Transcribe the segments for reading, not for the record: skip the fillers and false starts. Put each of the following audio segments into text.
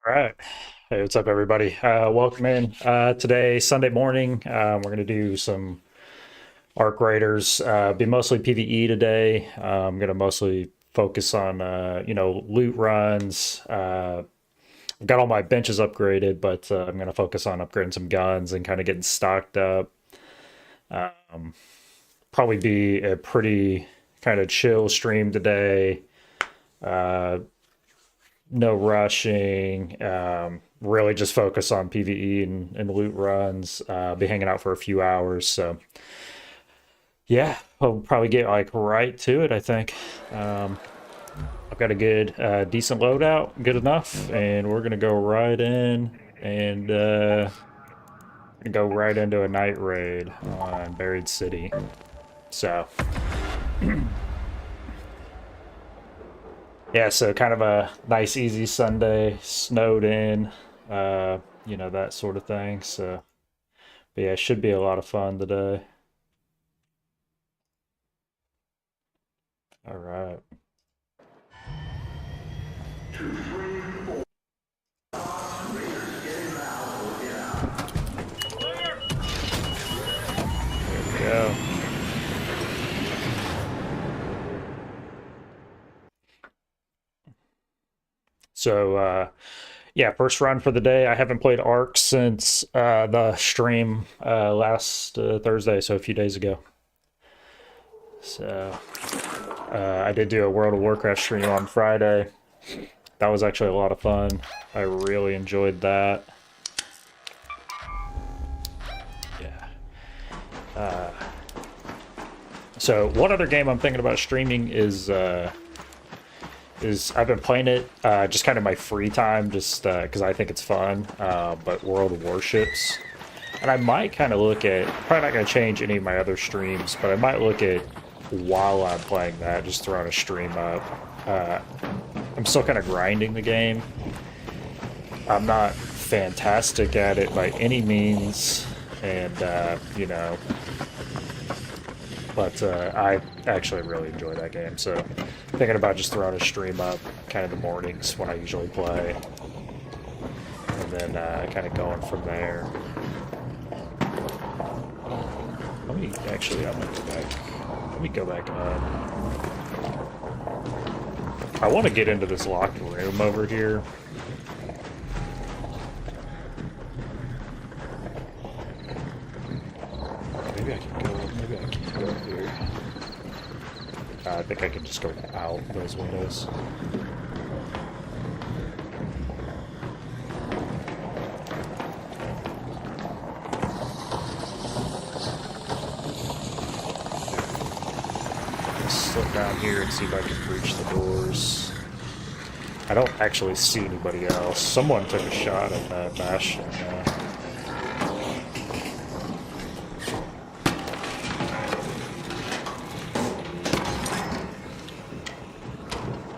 All right. Hey, what's up, everybody? Welcome in. Today, Sunday morning, we're going to do some Arc Raiders. Be mostly PvE today. I'm going to mostly focus on, loot runs. I've got all my benches upgraded, but I'm going to focus on upgrading some guns and kind of getting stocked up. Probably be a pretty kind of chill stream today. No rushing. Really just focus on PvE and loot runs. Be hanging out for a few hours. So yeah, I'll probably get like right to it. I think I've got a good, decent loadout, good enough, and we're gonna go right in and go right into a night raid on Buried City. So yeah, so kind of a nice, easy Sunday, snowed in, that sort of thing. So, but yeah, it should be a lot of fun today. All right, here we go. So, yeah, first run for the day. I haven't played Ark since the stream last Thursday, so a few days ago. So, I did do a World of Warcraft stream on Friday. That was actually a lot of fun. I really enjoyed that. Yeah. So one other game I'm thinking about streaming is I've been playing it just kind of my free time, just because I think it's fun. But World of Warships, and I might kind of look at, probably not going to change any of my other streams, but I might look at while I'm playing that, just throwing a stream up. I'm still kind of grinding the game. I'm not fantastic at it by any means, and but I actually really enjoy that game. So thinking about just throwing a stream up kind of the mornings when I usually play, and then kind of going from there. Let me actually, I'm gonna go back. Let me go back up. I want to get into this locked room over here. Maybe I can go. Maybe I can't go up here. I think I can just go out those windows. Slip down here and see if I can reach the doors. I don't actually see anybody else. Someone took a shot at that bastion.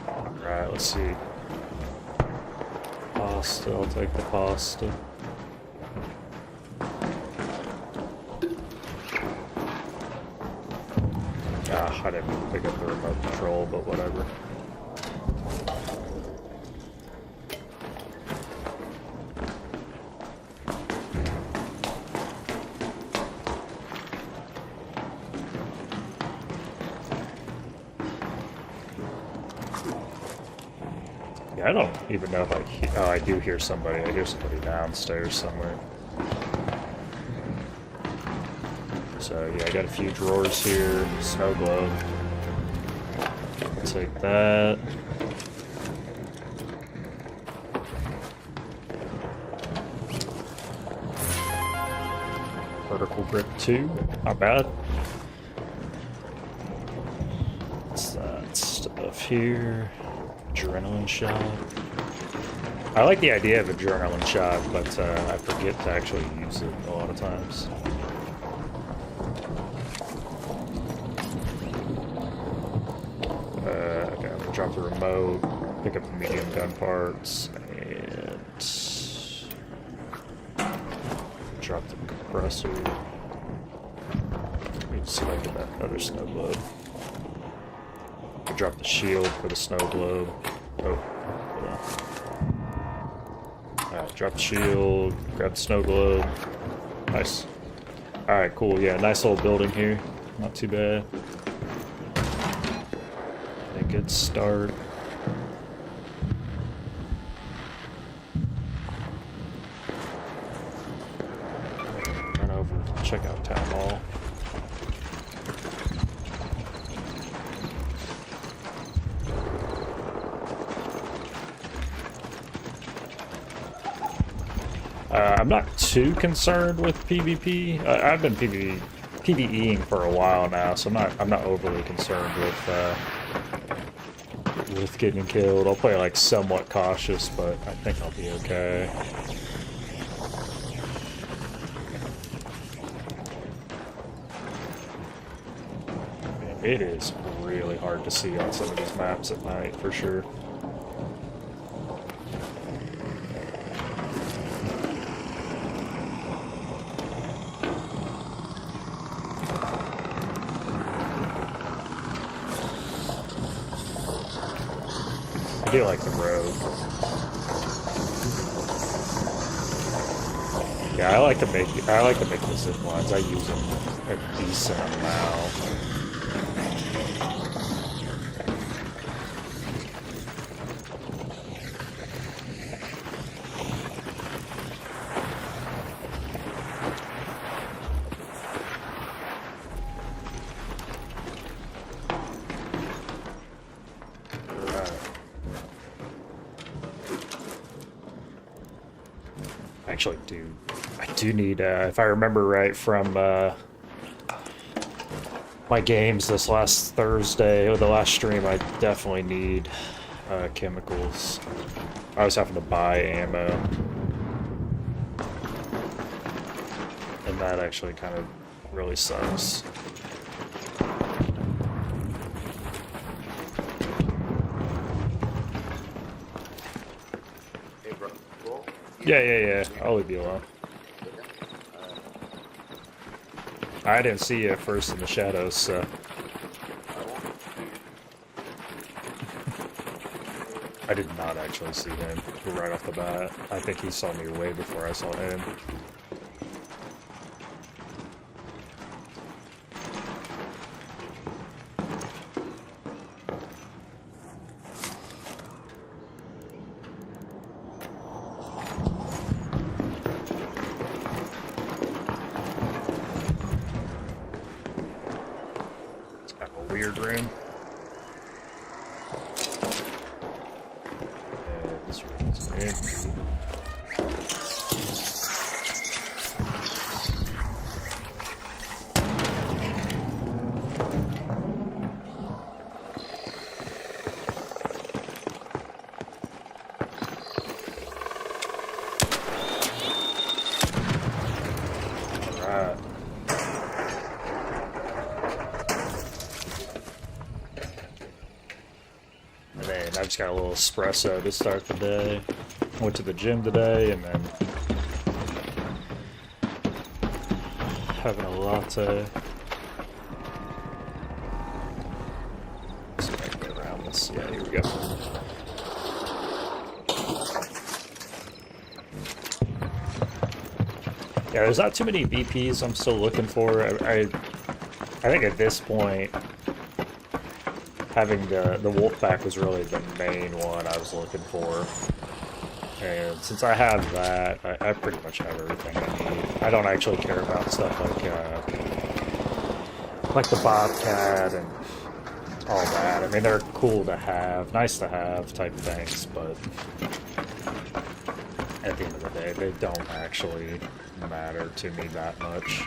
Alright, let's see. Pasta, I'll take the pasta. I didn't pick up the remote control, but whatever. Yeah, I don't even know if oh, I do hear somebody. I hear somebody downstairs somewhere. So yeah, I got a few drawers here. Snow globe. I'll take that. Vertical grip 2. Not bad. What's that stuff here? Adrenaline shot. I like the idea of adrenaline shot, but I forget to actually use it a lot of times. Okay, I'm gonna drop the remote, pick up the medium gun parts, and drop the compressor. Let me see if I can get another snow globe. Drop the shield for the snow globe. Oh, yeah. Drop the shield, grab the snow globe. Nice. Alright, cool. Yeah, nice little building here. Not too bad. A good start. Run over, check out Town Hall. I'm not too concerned with PvP. I've been PvEing for a while now, so I'm not overly concerned with getting killed. I'll play like somewhat cautious, but I think I'll be okay. Man, it is really hard to see on some of these maps at night, for sure. I do like the road. Yeah, I like to make the zip lines. I use them a decent amount. Actually, I do need, if I remember right from my games this last Thursday, or the last stream, I definitely need chemicals. I was having to buy ammo. And that actually kind of really sucks. Yeah. I'll leave you alone. I didn't see you at first in the shadows, so... I did not actually see him right off the bat. I think he saw me way before I saw him. Weird room. This room's empty. Alright. I just got a little espresso to start the day. Went to the gym today and then having a latte. See if I can get around this. Yeah, here we go. Yeah, there's not too many VPs I'm still looking for. I think at this point, having the Wolfpack was really the main one I was looking for. And since I have that, I pretty much have everything I need. I don't actually care about stuff like the Bobcat and all that. I mean, they're cool to have, nice to have type things, but at the end of the day, they don't actually matter to me that much.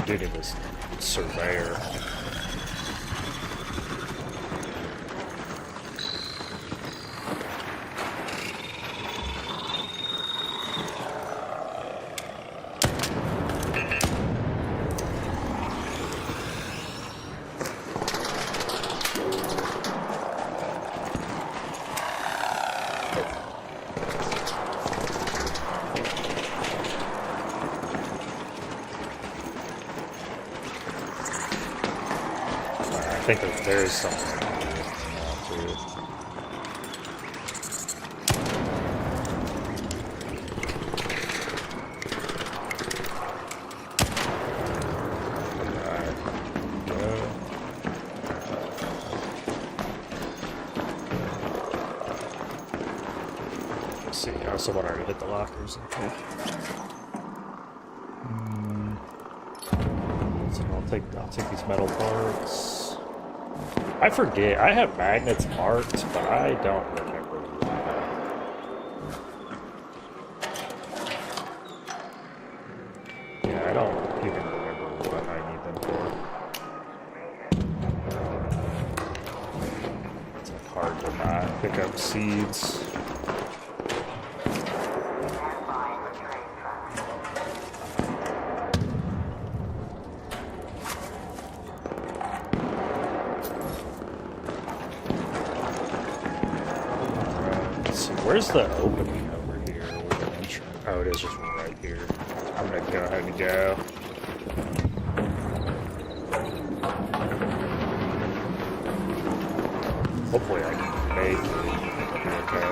Dude, it was Surveyor. think there is something I can do now, too. See, someone already hit the lockers. Okay. So I'll take these metal parts. I forget. I have magnets marked, but I don't remember why. Yeah, I don't even remember what I need them for. It's like hard to not pick up seeds. Where's the opening over here with an entrance? Oh, it is just right here. I'm gonna go ahead and go. Hopefully I can make it. Okay.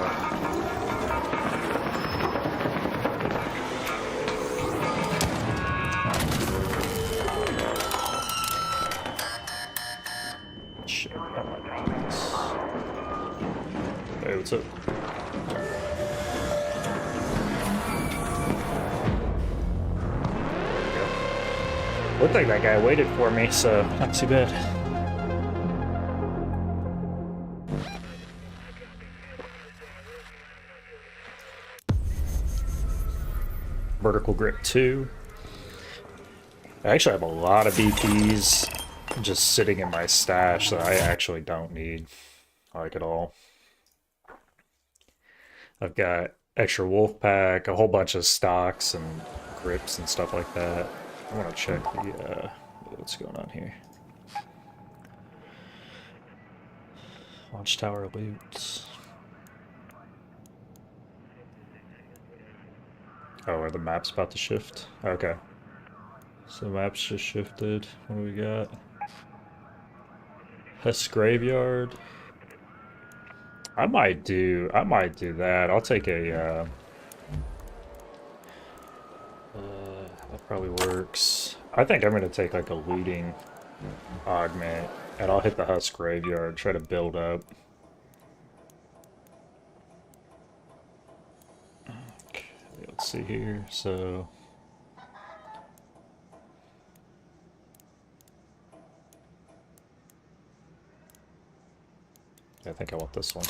Shit, I might do this. Hey, what's up? Looked like that guy waited for me, so not too bad. Vertical grip 2. I actually have a lot of BPs just sitting in my stash that I actually don't need, like, at all. I've got extra wolf pack, a whole bunch of stocks and grips and stuff like that. I want to check the, what's going on here. Watchtower loot. Oh, are the maps about to shift? Okay. So maps just shifted. What do we got? Hess Graveyard. I might do that. I'll take a, that probably works. I think I'm gonna take like a looting augment, and I'll hit the Husk Graveyard, try to build up. Okay, let's see here. So I think I want this one.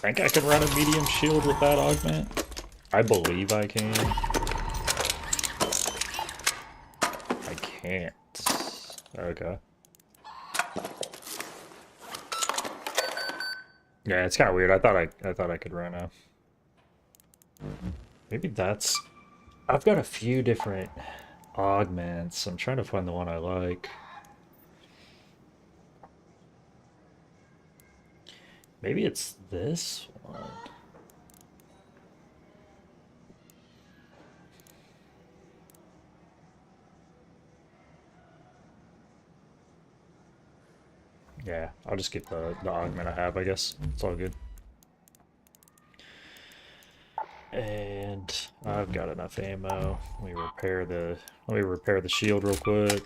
I think I can run a medium shield with that augment. I believe I can. I can't. Okay. Yeah, it's kind of weird. I thought I could run a. Maybe that's. I've got a few different augments. I'm trying to find the one I like. Maybe it's this one. Yeah, I'll just get the augment I have, I guess. It's all good. And I've got enough ammo. Let me repair the shield real quick.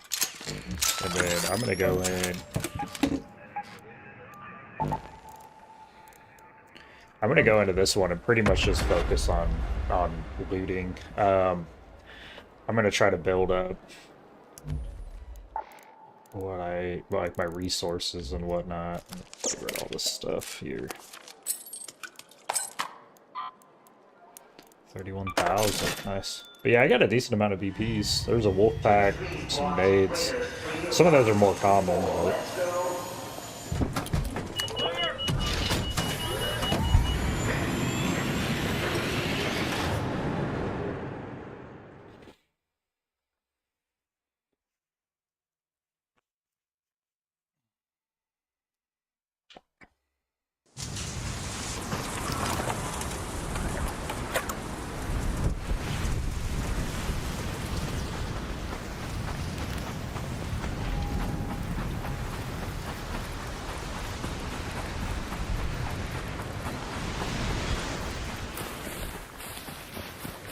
And then I'm gonna go in. I'm gonna go into this one and pretty much just focus on looting. I'm gonna try to build up what I like, my resources and whatnot. Get rid of all this stuff here. 31,000, nice. But yeah, I got a decent amount of BPs. There's a wolf pack, some nades. Some of those are more common, but...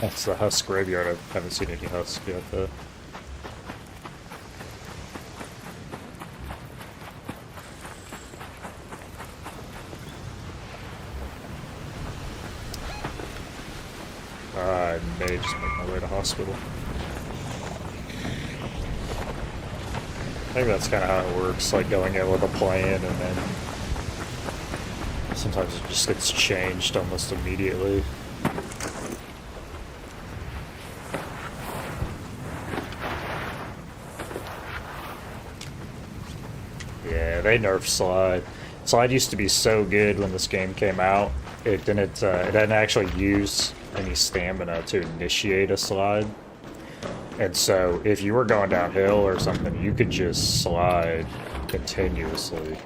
That's the husk graveyard. I haven't seen any husks yet, though. I may just make my way to hospital. I think that's kind of how it works, like going in with a plan and then sometimes it just gets changed almost immediately. Yeah, they nerfed Slide. Slide used to be so good when this game came out. It didn't actually use any stamina to initiate a slide. And so if you were going downhill or something, you could just slide continuously.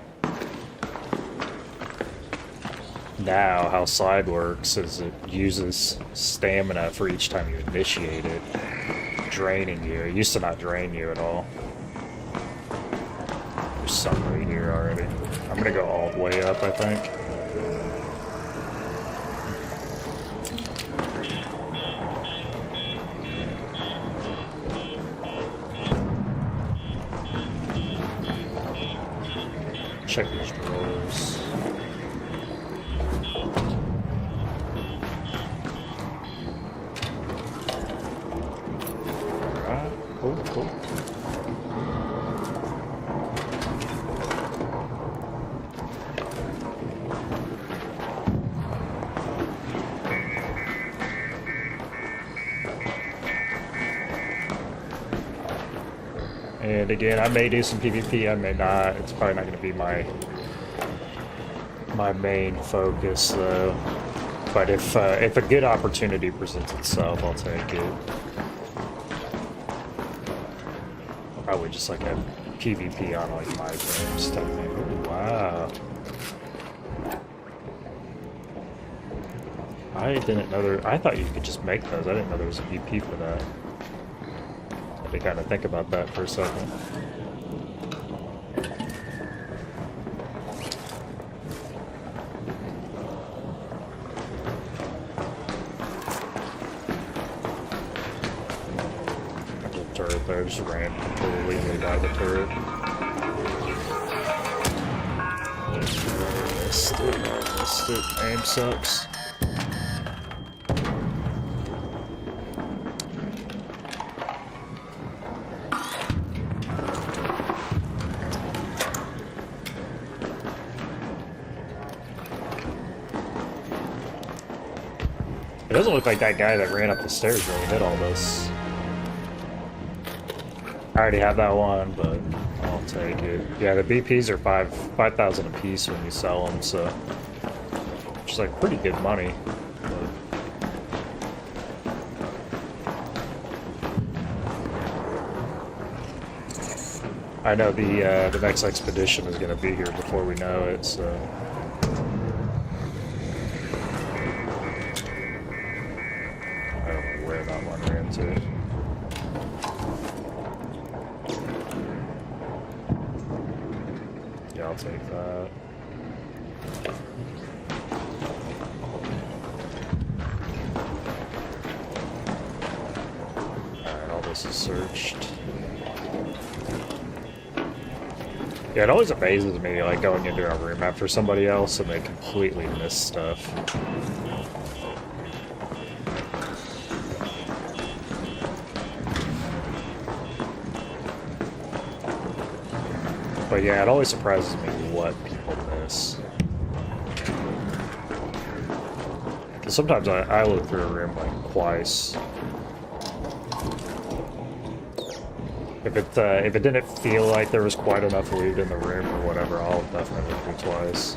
Now, how slide works is it uses stamina for each time you initiate it, draining you. It used to not drain you at all. There's some right here already. I'm gonna go all the way up, I think. Check these drawers. Alright, cool. And again, I may do some PvP, I may not. It's probably not going to be my main focus, though. But if a good opportunity presents itself, I'll take it. Probably just like a PvP on like my games type thing. Ooh, wow. I didn't know there. I thought you could just make those. I didn't know there was a VP for that. To kind of think about that for a second. The turret there just ran completely by the turret. Missed it. Aim sucks. It doesn't look like that guy that ran up the stairs really hit all this. I already have that one, but I'll take it. Yeah, the BPs are 5,000 a piece when you sell them, so which is like pretty good money. But I know the next expedition is going to be here before we know it, so. Yeah, I'll take that. Alright, all this is searched. Yeah, it always amazes me, like, going into a room after somebody else and they completely miss stuff. But yeah, it always surprises me what people miss. Because sometimes I look through a room like twice. If it didn't feel like there was quite enough loot in the room or whatever, I'll definitely look through twice.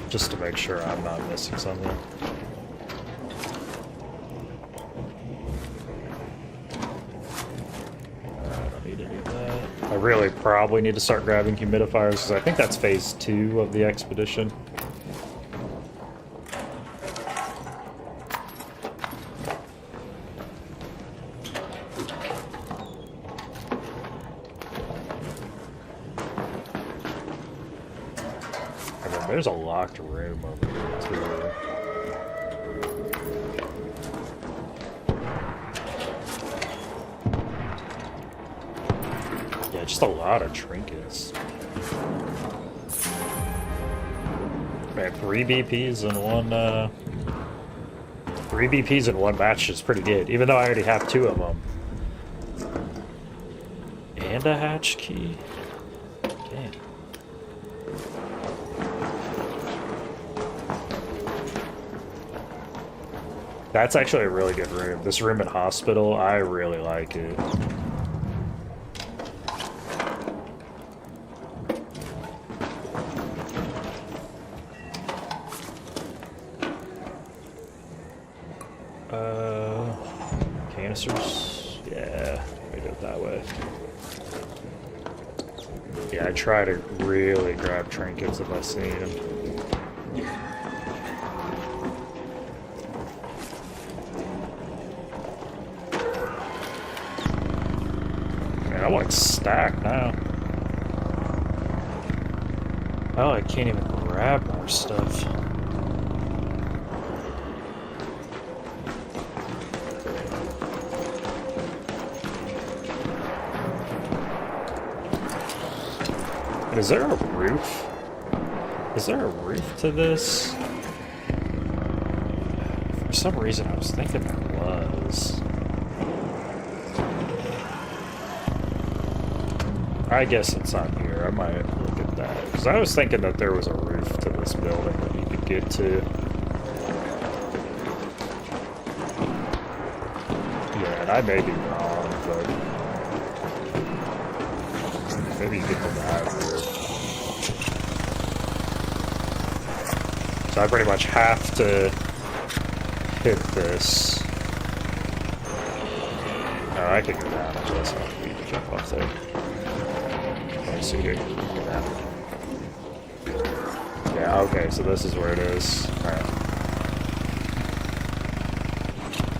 Just to make sure I'm not missing something. I really probably need to start grabbing humidifiers because I think that's phase 2 of the expedition. And then there's a locked room over here too. just a lot of trinkets. Man, 3 BPs in one, 3 BPs in one match is pretty good, even though I already have 2 of them. And a hatch key. Damn. That's actually a really good room. This room in hospital, I really like it. Canisters? Yeah, we do it that way. Yeah, I try to really grab trinkets if I see them. Man, I'm like stacked now. Oh, I can't even grab more stuff. Is there a roof? Is there a roof to this? For some reason I was thinking there was. I guess it's on here. I might look at that. Because I was thinking that there was a roof to this building that you could get to. Yeah, and I may be wrong, but maybe you get to that here. So I pretty much have to hit this. Oh, I can go down. I just need to jump off there. Let me see here. Yeah, okay, so this is where it is. Alright.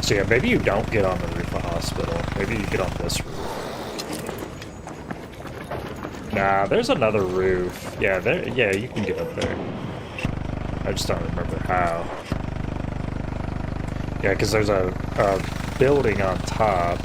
So yeah, maybe you don't get on the roof of hospital. Maybe you get on this roof. Nah, there's another roof. Yeah, there. Yeah, you can get up there. I just don't remember how. Yeah, because there's a building on top.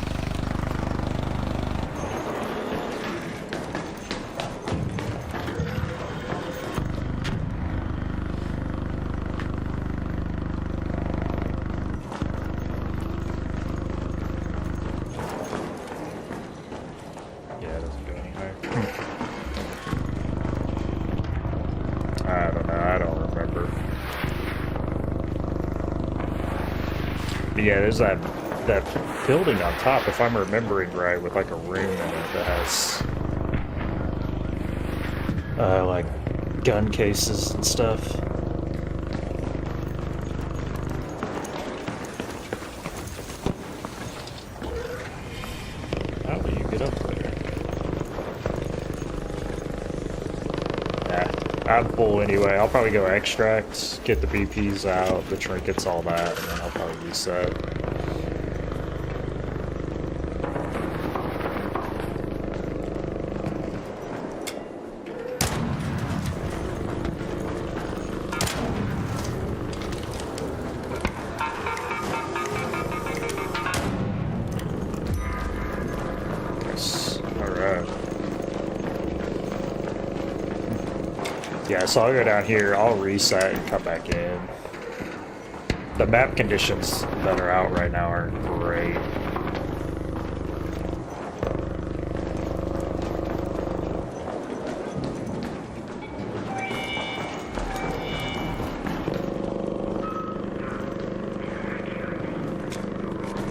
Yeah, there's that building on top, if I'm remembering right, with like a room in it that has like gun cases and stuff. How do you get up there? Nah, I'm full anyway. I'll probably go extract, get the BPs out, the trinkets, all that, and then I'll probably reset. Yeah, so I'll go down here, I'll reset and come back in. The map conditions that are out right now aren't great.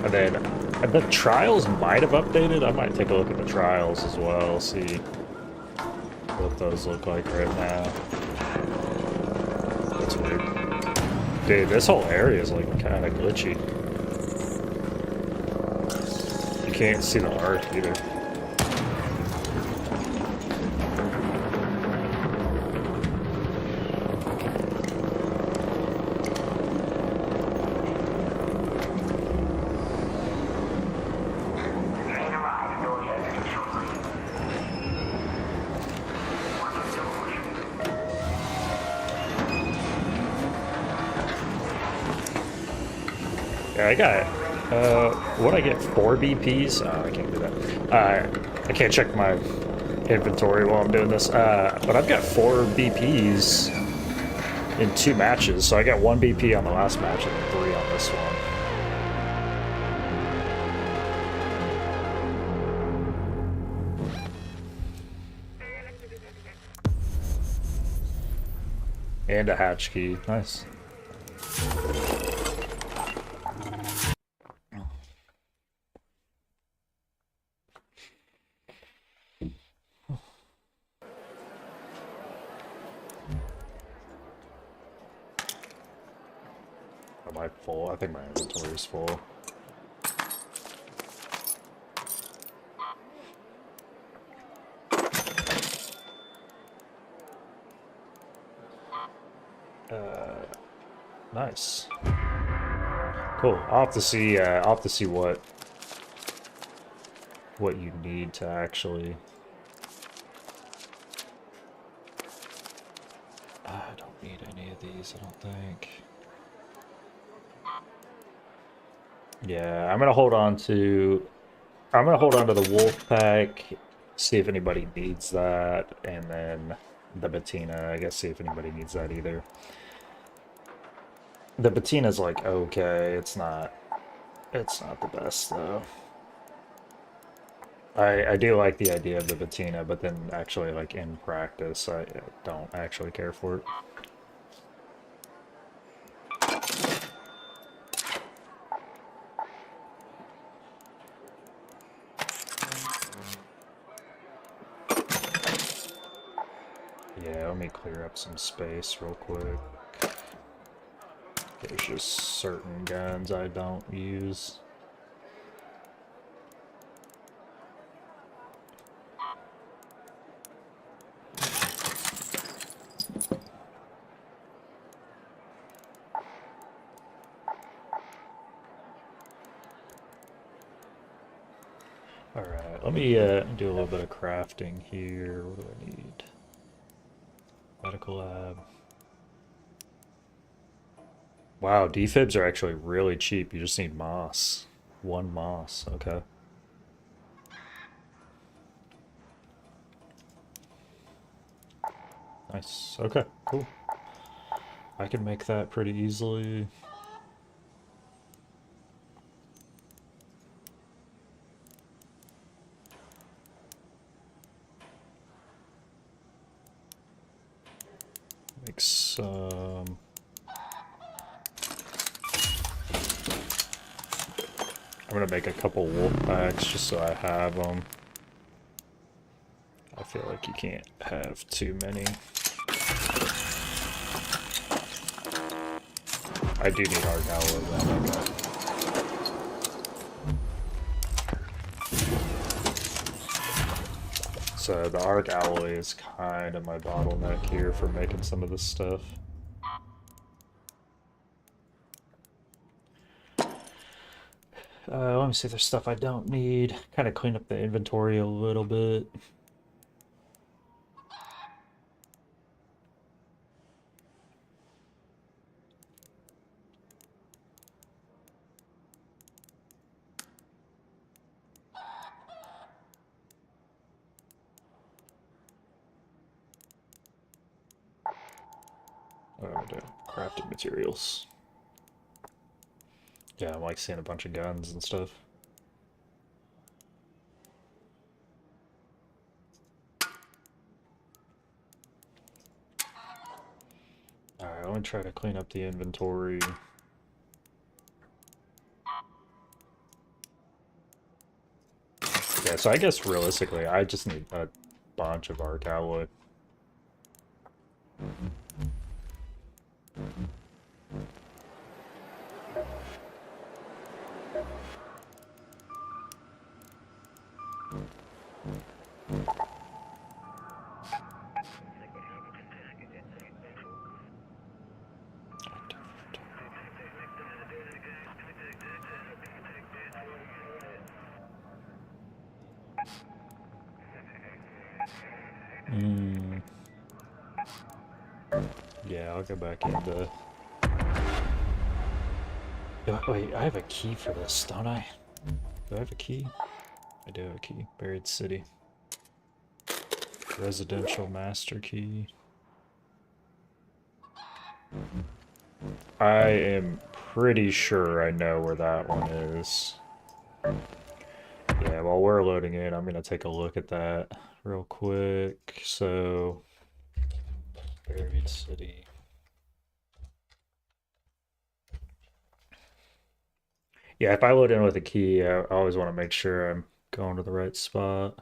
And then the trials might have updated. I might take a look at the trials as well, see what those look like right now. That's weird. Dude, this whole area is like kind of glitchy. You can't see the arc either. Yeah, I got, what I get, 4 BPs? Oh, I can't do that. I can't check my inventory while I'm doing this. But I've got 4 BPs in 2 matches, so I got 1 BP on the last match and 3 on this one. And a hatch key. Nice. Am I full? I think my inventory is full. Nice. Cool. I'll have to see. I'll have to see what you need to actually. I don't need any of these. I don't think. Yeah, I'm gonna hold on to. I'm gonna hold on to the wolf pack. See if anybody needs that, and then the Bettina. I guess see if anybody needs that either. The Bettina's like okay. It's not the best though. I do like the idea of the Bettina, but then actually like in practice, I don't actually care for it. Yeah, let me clear up some space real quick. There's just certain guns I don't use. Alright, let me do a little bit of crafting here. What do I need? Medical lab. Wow, defibs are actually really cheap. You just need moss. 1 moss, okay. Nice, okay, cool. I can make that pretty easily. Make some... I'm gonna make a couple wolf packs just so I have them. I feel like you can't have too many. I do need hard alloy though. Okay. So the arc alloy is kind of my bottleneck here for making some of this stuff. Let me see, there's stuff I don't need. Kind of clean up the inventory a little bit. I'm gonna do crafting materials. Yeah, I'm like seeing a bunch of guns and stuff. Alright, let me try to clean up the inventory. Yeah, so I guess realistically, I just need a bunch of arc alloy. Yeah, I'll go back into... Wait, I have a key for this, don't I? Do I have a key? I do have a key. Buried City. Residential master key. I am pretty sure I know where that one is. Yeah, while we're loading in, I'm gonna take a look at that real quick. So, buried city. Yeah, if I load in with a key, I always want to make sure I'm going to the right spot.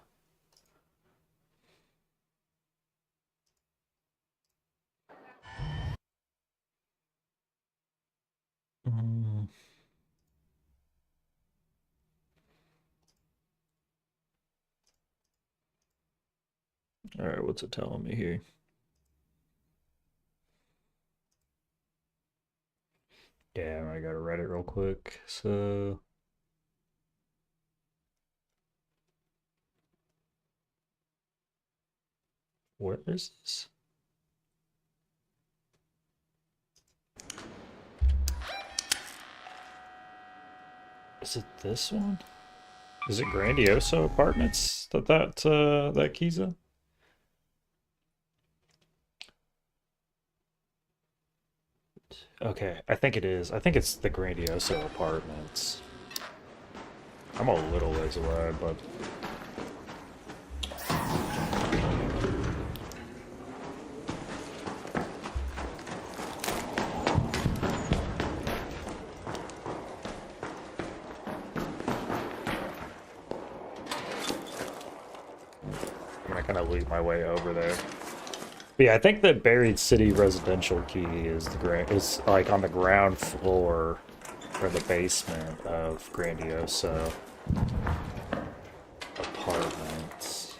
Mm. All right, what's it telling me here? Yeah, I gotta read it real quick. So, where is this? Is it this one? Is it Grandioso Apartments that key's in? Okay, I think it is. I think it's the Grandioso Apartments. I'm a little ways away, but I'm gonna kind of loot my way over there. But yeah, I think the Buried City residential key is like on the ground floor or the basement of Grandioso Apartments.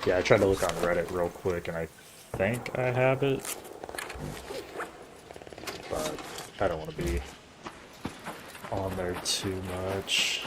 Yeah, I tried to look on Reddit real quick and I think I have it, but I don't want to be on there too much.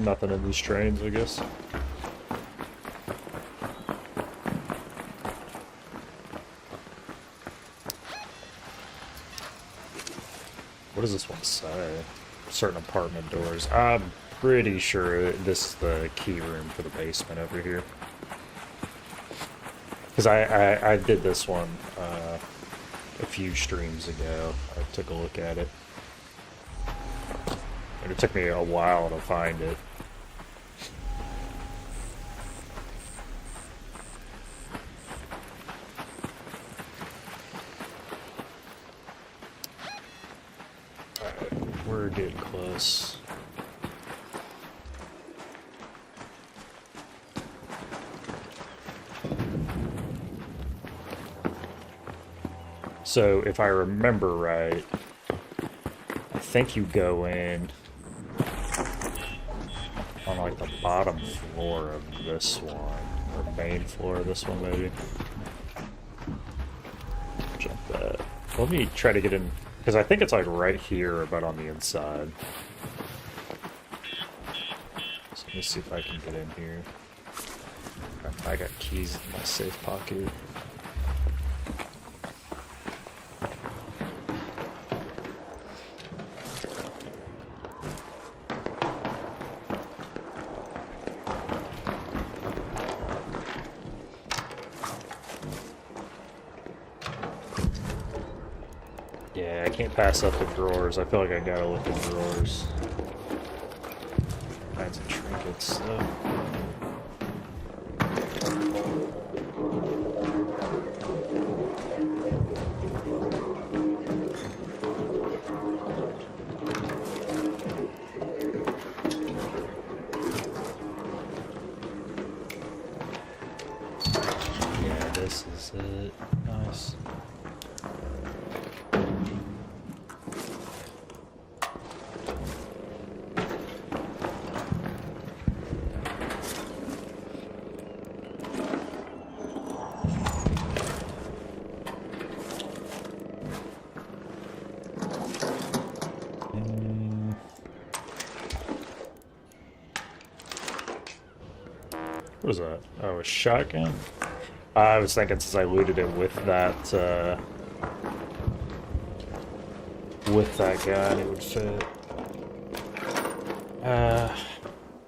Nothing in these trains, I guess. What does this one say? Certain apartment doors. I'm pretty sure this is the key room for the basement over here. Because I did this one a few streams ago. I took a look at it. And it took me a while to find it. Alright, we're getting close. So, if I remember right, I think you go in on like the bottom floor of this one, or main floor of this one maybe. Jump that. Let me try to get in, because I think it's like right here, but on the inside. So let me see if I can get in here. I got keys in my safe pocket. Yeah, I can't pass up the drawers. I feel like I gotta look at drawers. Find some trinkets though. Yeah, this is it. Nice. What was that? Oh, a shotgun? I was thinking since I looted it with that gun, it would fit.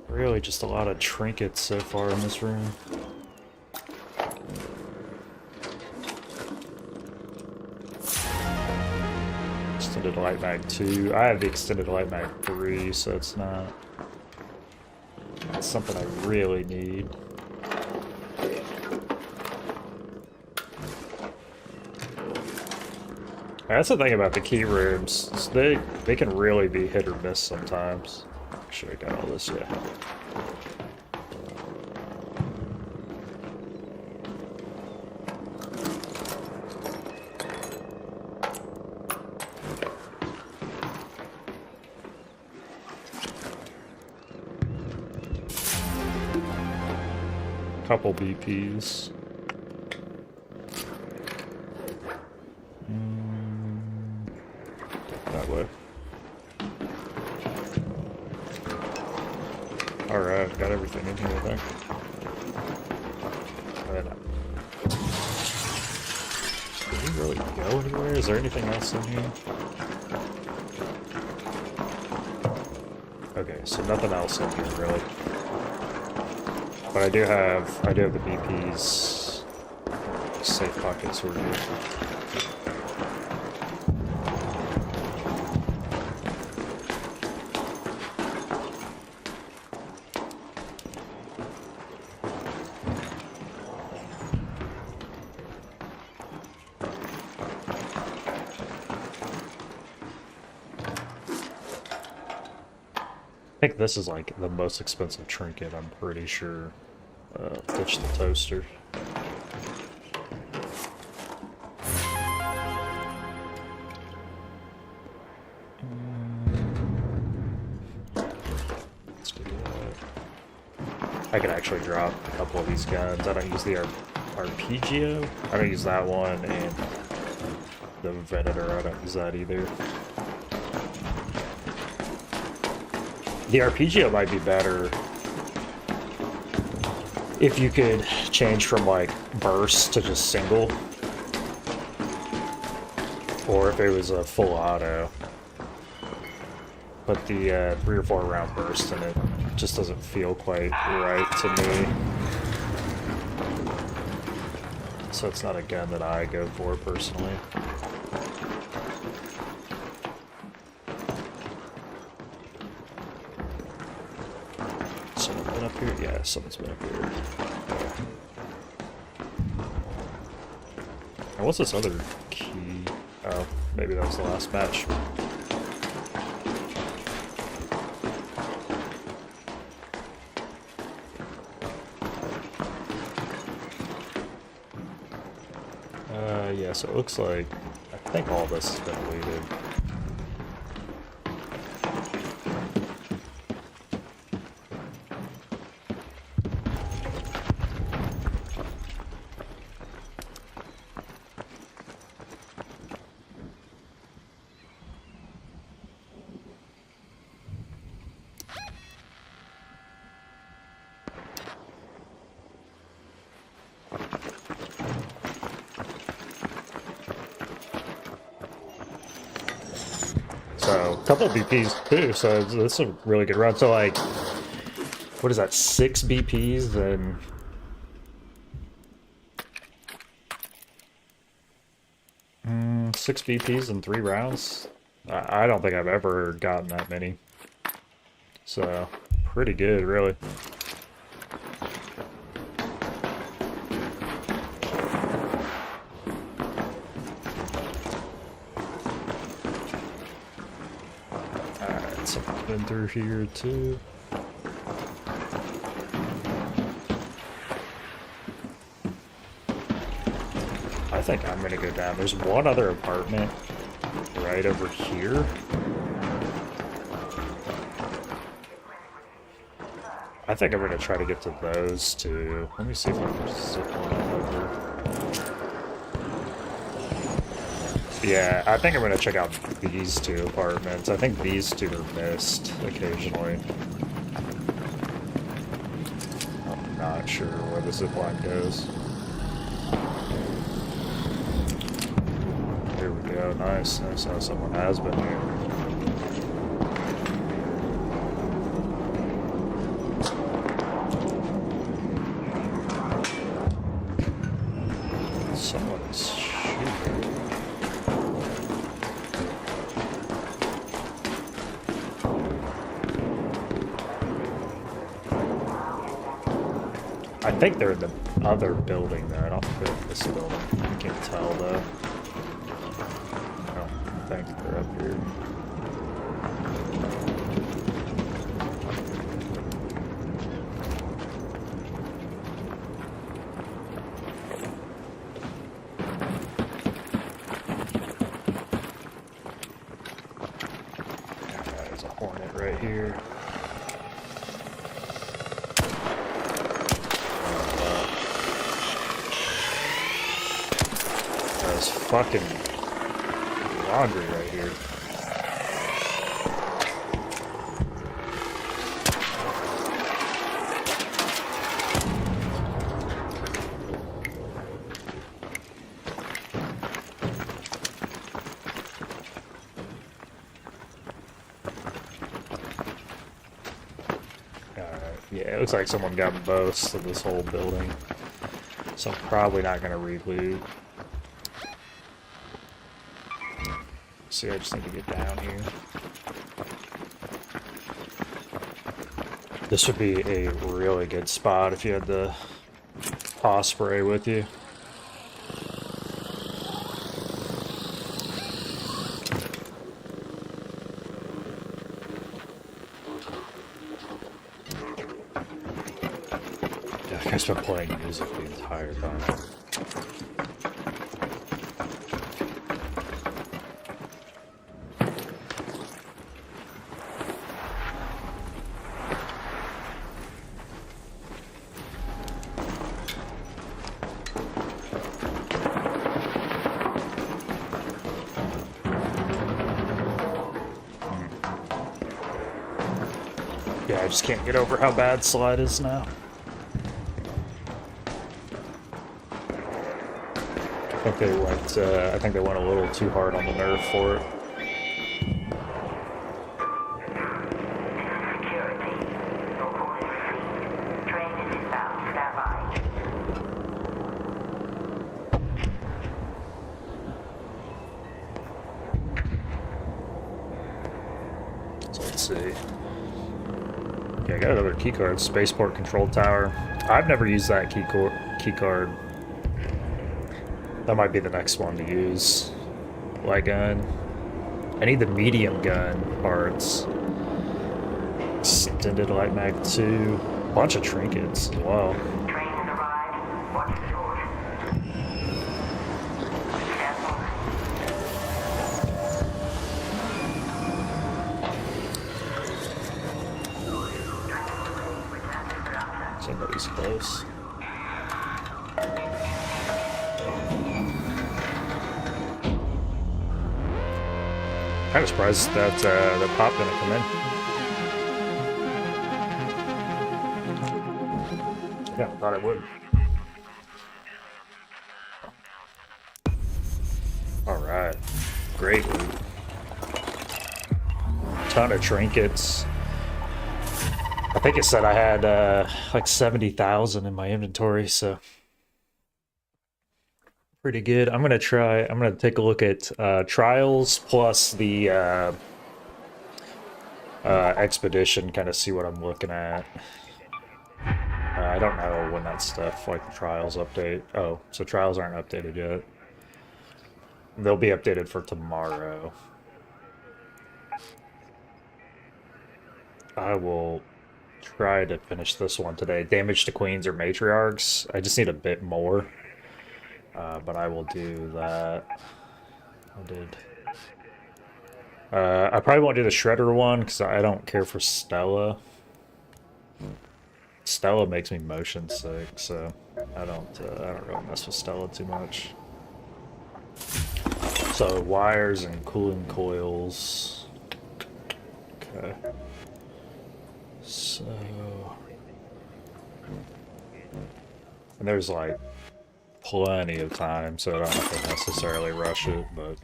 Really just a lot of trinkets so far in this room. Extended light mag 2. I have the extended light mag 3, so it's not something I really need. That's the thing about the key rooms. They can really be hit or miss sometimes. Should have got all this, yeah. Couple BPs. That way. Alright, got everything in here, I think. Did he really go anywhere? Is there anything else in here? Okay, so nothing else in here, really. But I do have the BPs. Safe pockets over here. I think this is like the most expensive trinket, I'm pretty sure. Ditch the toaster. Let's do that. I could actually drop a couple of these guns. I don't use the Arpeggio. I don't use that one, and the Venator, I don't use that either. The Arpeggio might be better if you could change from like burst to just single, or if it was a full auto. But the 3 or 4 round burst in it just doesn't feel quite right to me. So it's not a gun that I go for personally. Up here? Yeah, someone's been up here. And what's this other key? Oh, maybe that was the last match. Yeah, so it looks like I think all this has been looted. So, a couple of BPs too, so it's a really good run. So, like, what is that, 6 BPs? Then 6 BPs in 3 rounds? I don't think I've ever gotten that many. So, pretty good, really. Something's been through here too. I think I'm gonna go down. There's one other apartment right over here. I think I'm gonna try to get to those two. Let me see if I can zip one over. Yeah, I think I'm gonna check out these 2 apartments. I think these 2 are missed occasionally. not sure where the zip line goes. Here we go. Nice. Nice how someone has been here. Someone's shooting. I think they're in the other building there. I don't think they're in this building. I can't tell though. I don't think they're up here. There's a hornet right here. There's fucking laundry right here. Yeah, it looks like someone got most of this whole building. So I'm probably not gonna re-loot. See, I just need to get down here. This would be a really good spot if you had the osprey with you. That guy's been playing music the entire time. Yeah, I just can't get over how bad Slide is now. I think they went a little too hard on the nerf for it. So let's see. Yeah, I got another keycard. Spaceport Control Tower. I've never used that keycard. That might be the next one to use. Light gun. I need the medium gun parts. Extended light mag 2. Bunch of trinkets as well. Somebody's close. Kind of surprised that the pop didn't come in. Yeah, I thought it would. Alright. Great loot. Ton of trinkets. I think it said I had like 70,000 in my inventory, so pretty good. I'm gonna take a look at trials plus the expedition, kind of see what I'm looking at. I don't know when that stuff, like the trials update. Oh, so trials aren't updated yet. They'll be updated for tomorrow. I will try to finish this one today. Damage to queens or matriarchs. I just need a bit more. But I will do that. I probably won't do the Shredder one because I don't care for Stella. Stella makes me motion sick, so I don't really mess with Stella too much. So wires and cooling coils. Okay. So And there's like plenty of time, so I don't have to necessarily rush it, but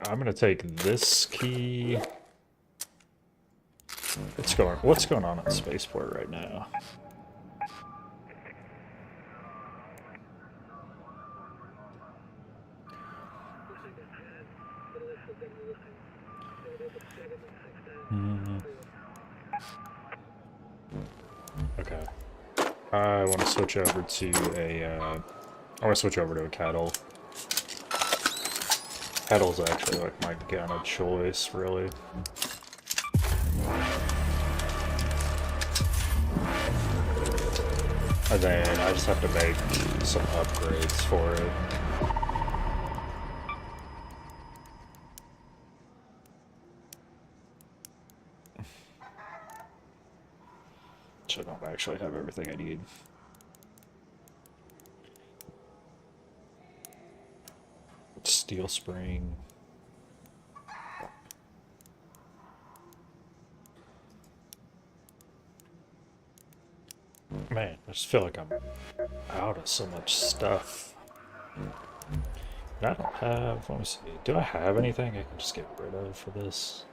I'm gonna take this key. What's going on at Spaceport right now? Okay. I want to switch over to a kettle. Kettle's actually like my gun of choice, really. And then I just have to make some upgrades for it. So I don't actually have everything I need. Steel spring. Man, I just feel like I'm out of so much stuff. And I don't have, let me see, do I have anything I can just get rid of for this?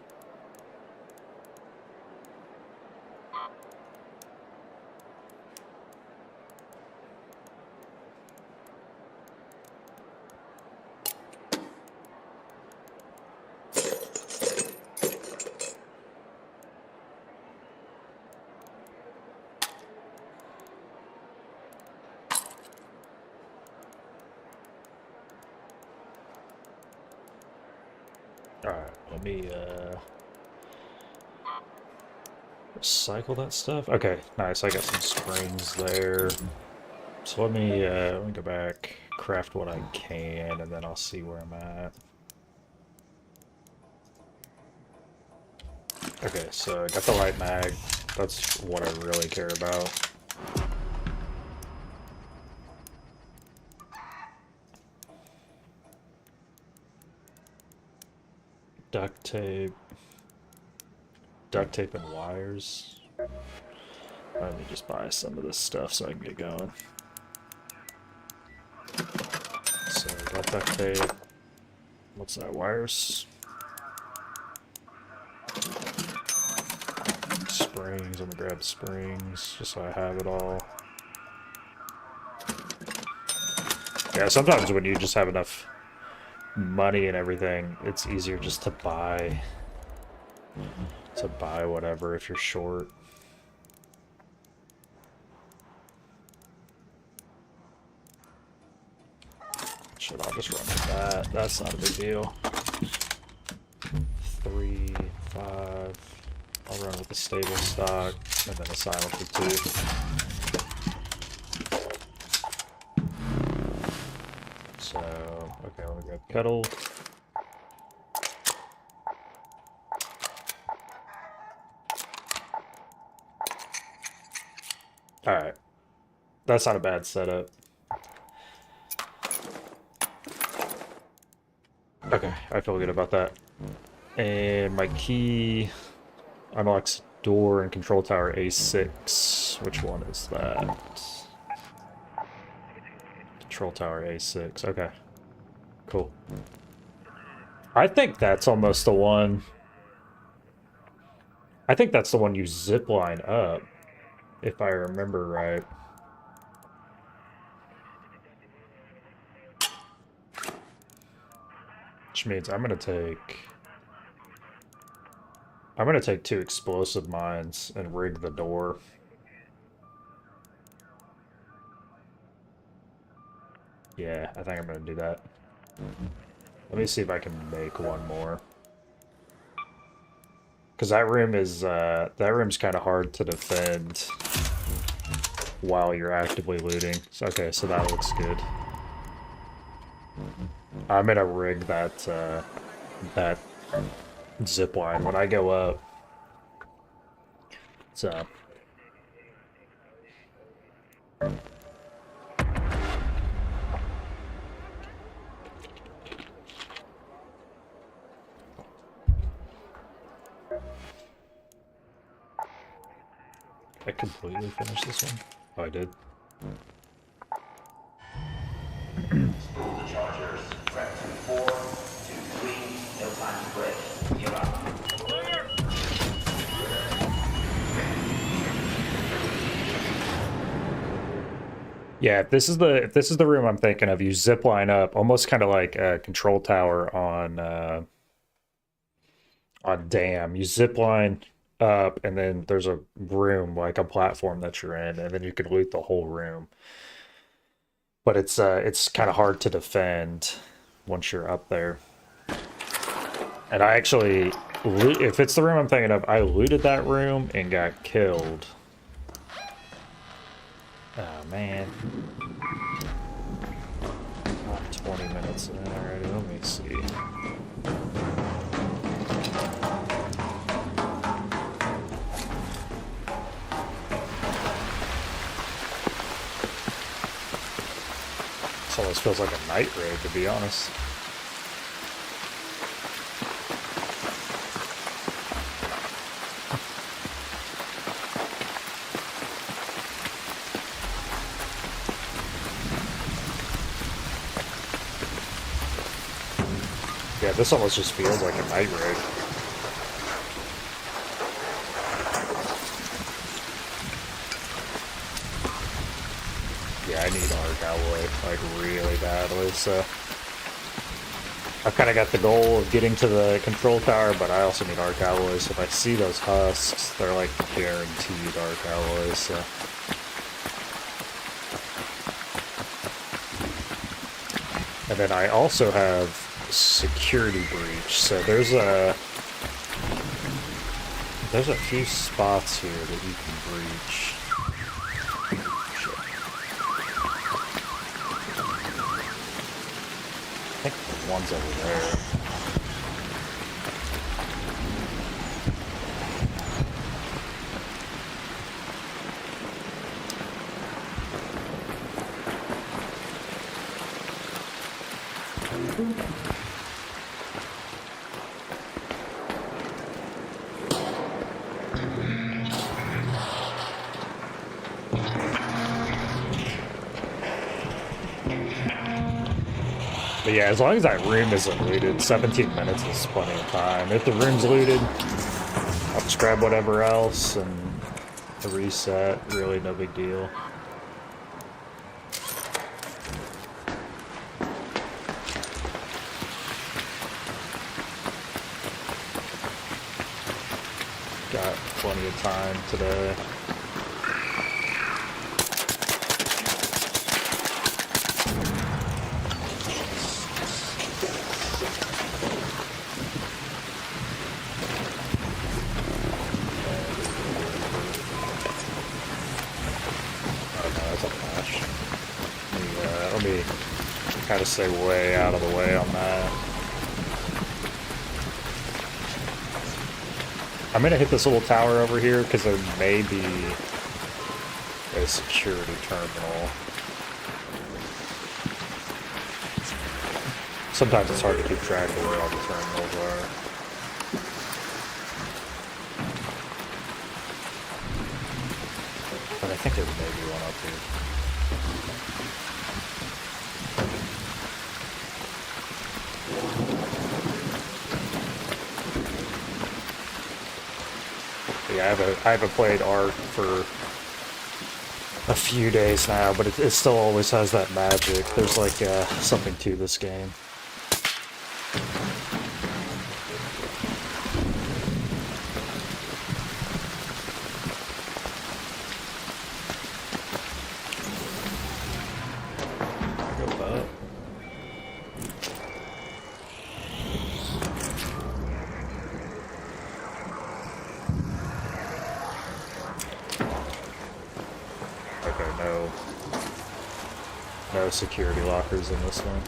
Alright, let me recycle that stuff. Okay, nice, I got some springs there. So let me go back, craft what I can, and then I'll see where I'm at. Okay, so I got the light mag. That's what I really care about. Duct tape and wires. Let me just buy some of this stuff so I can get going. So I got duct tape. What's that? Wires. Springs. I'm gonna grab springs just so I have it all. Yeah, sometimes when you just have enough money and everything, it's easier just to buy whatever if you're short. Shit, I'll just run with that. That's not a big deal. 3, 5. I'll run with the stable stock and then a silencer too. So, okay, let me grab kettle. Alright. That's not a bad setup. Okay, I feel good about that. And my key unlocks door in control tower A6. Which one is that? Control tower A6. Okay. Cool. I think that's almost the one. I think that's the one you zip line up, if I remember right. Which means I'm gonna take 2 explosive mines and rig the door. Yeah, I think I'm gonna do that. Let me see if I can make one more. Because that room's kind of hard to defend while you're actively looting. So, okay, so that looks good. I'm gonna rig that zip line when I go up. So. I completely finished this one? Oh, I did. Spool the chargers. Prep to 4, 2, 3. No time to quit. You're up. Yeah, if this is the room I'm thinking of, you zip line up, almost kind of like a control tower on Dam. You zip line up, and then there's a room like a platform that you're in, and then you can loot the whole room. But it's kind of hard to defend once you're up there. And I actually, if it's the room I'm thinking of, I looted that room and got killed. Oh man. Not 20 minutes in already. Let me see. This almost feels like a night raid, to be honest. Yeah, this almost just feels like a night raid. Yeah, I need arc alloy, like, really badly, so... I've kind of got the goal of getting to the control tower, but I also need arc alloys, so if I see those husks, they're, like, guaranteed arc alloys, so... And then I also have security breach, so there's a few spots here that you can breach. I think the one's over there. But yeah, as long as that room isn't looted, 17 minutes is plenty of time. If the room's looted, I'll just grab whatever else and a reset. Really no big deal. Got plenty of time today. Let me kind of stay way out of the way on that. I'm gonna hit this little tower over here because there may be a security terminal. Sometimes it's hard to keep track of where all the terminals are. But I think there may be one up here. Yeah, I haven't played Ark for a few days now, but it still always has that magic. There's like something to this game. No security lockers in this one.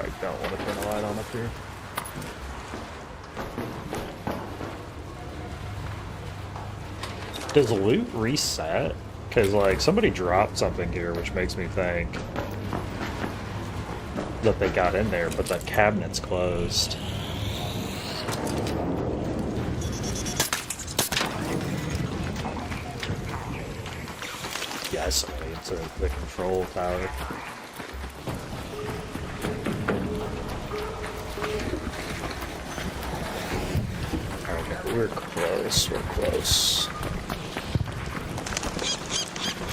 I don't want to turn a light on up here. Does loot reset? Because, like, somebody dropped something here, which makes me think that they got in there, but that cabinet's closed. to the control tower. Okay, we're close, we're close.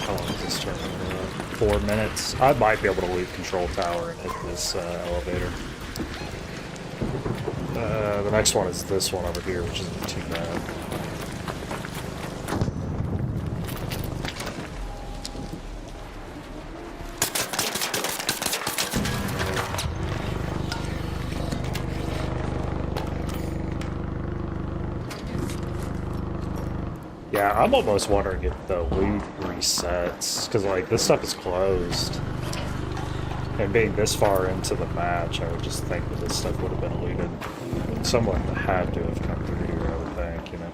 How long is this turn? 4 minutes. I might be able to leave control tower and hit this elevator. The next one is this one over here, which isn't too bad. Yeah, I'm almost wondering if the loot resets, because like this stuff is closed. And being this far into the match, I would just think that this stuff would have been looted. Someone had to have come through here, I would think, you know.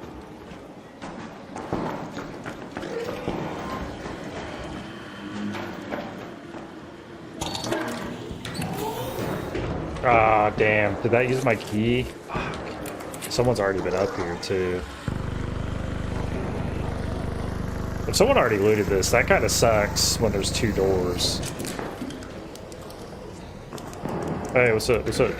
Ah, damn. Did that use my key? Fuck. Someone's already been up here, too. If someone already looted this, that kind of sucks when there's 2 doors. Hey, what's up? What's up?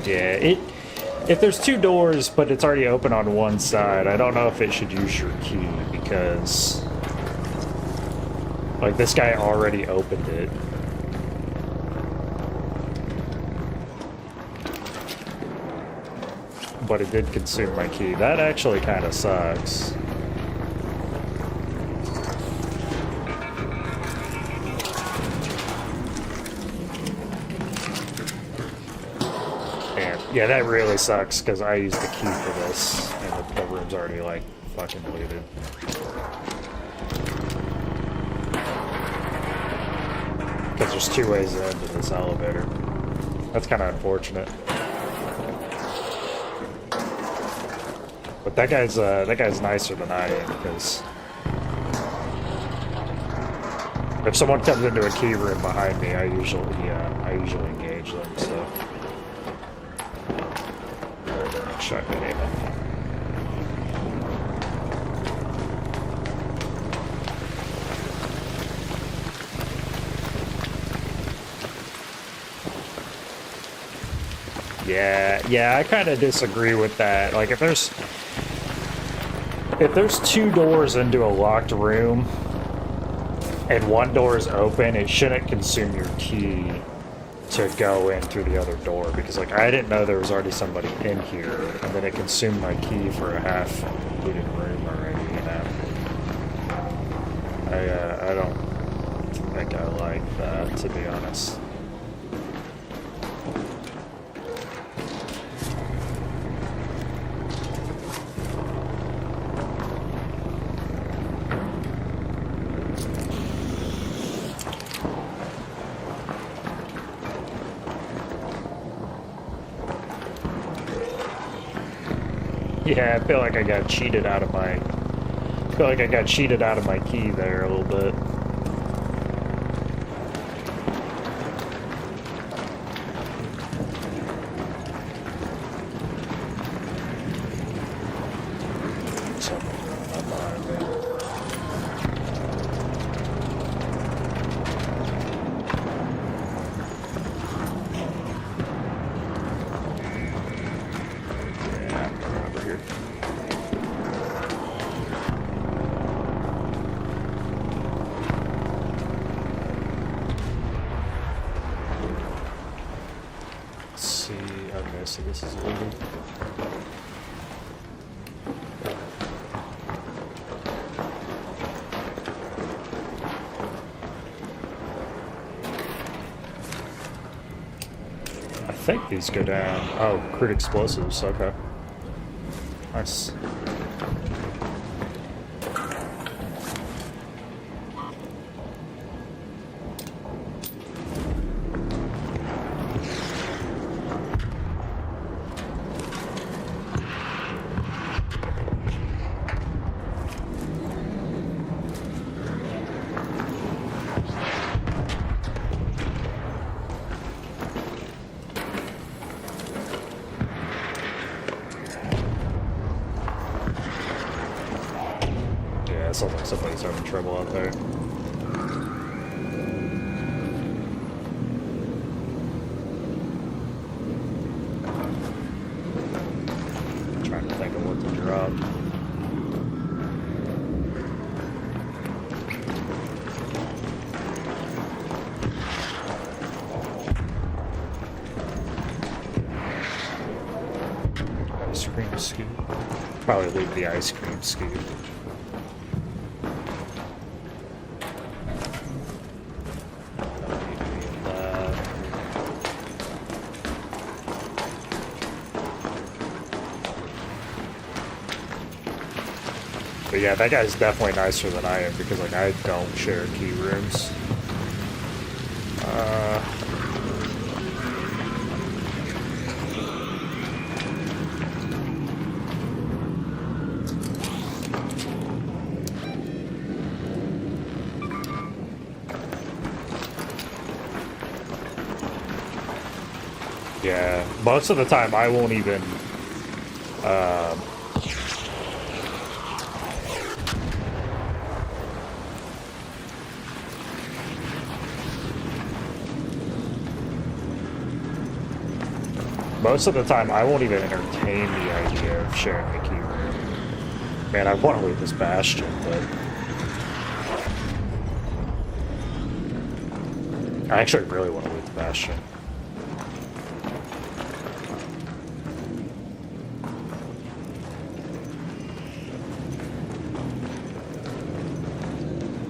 Yeah, if there's 2 doors, but it's already open on one side, I don't know if it should use your key, because like this guy already opened it. But it did consume my key. That actually kind of sucks. And yeah, that really sucks because I used the key for this, and the room's already like fucking looted. Because there's 2 ways into this elevator. That's kind of unfortunate. But that guy's nicer than I am, because if someone comes into a key room behind me, I usually engage them. So shotgun ammo. Yeah, I kind of disagree with that. Like, if there's 2 doors into a locked room and 1 door is open, it shouldn't consume your key to go in through the other door, because like I didn't know there was already somebody in here, and then it consumed my key for a half looted room already, you know. I don't think I like that, to be honest. Yeah, I feel like I got cheated out of my key there a little bit. Someone's running up behind me. Yeah, I'm coming over here. Let's see. Okay, so this is looted. I think these go down. Oh, crude explosives. Okay. Nice. sounds like somebody's having trouble out there. Trying to think of what to drop. Ice cream scoop. Probably leave the ice cream scoop. But yeah, that guy's definitely nicer than I am because like I don't share key rooms. Yeah, most of the time I won't even most of the time I won't even entertain the idea of sharing a key room. Man, I want to leave this bastion, but I actually really want to leave the bastion.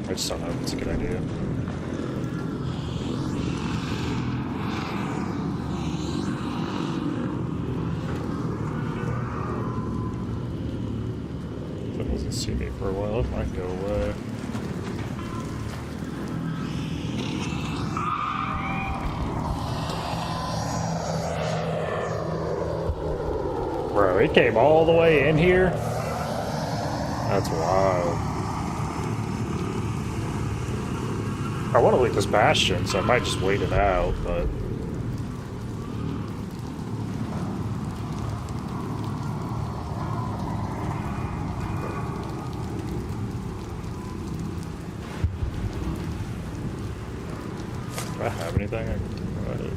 I just don't know if it's a good idea. If it doesn't see me for a while, it might go away. Bro, it came all the way in here? That's wild. I want to leave this bastion, so I might just wait it out, but... Do I have anything I can provide it?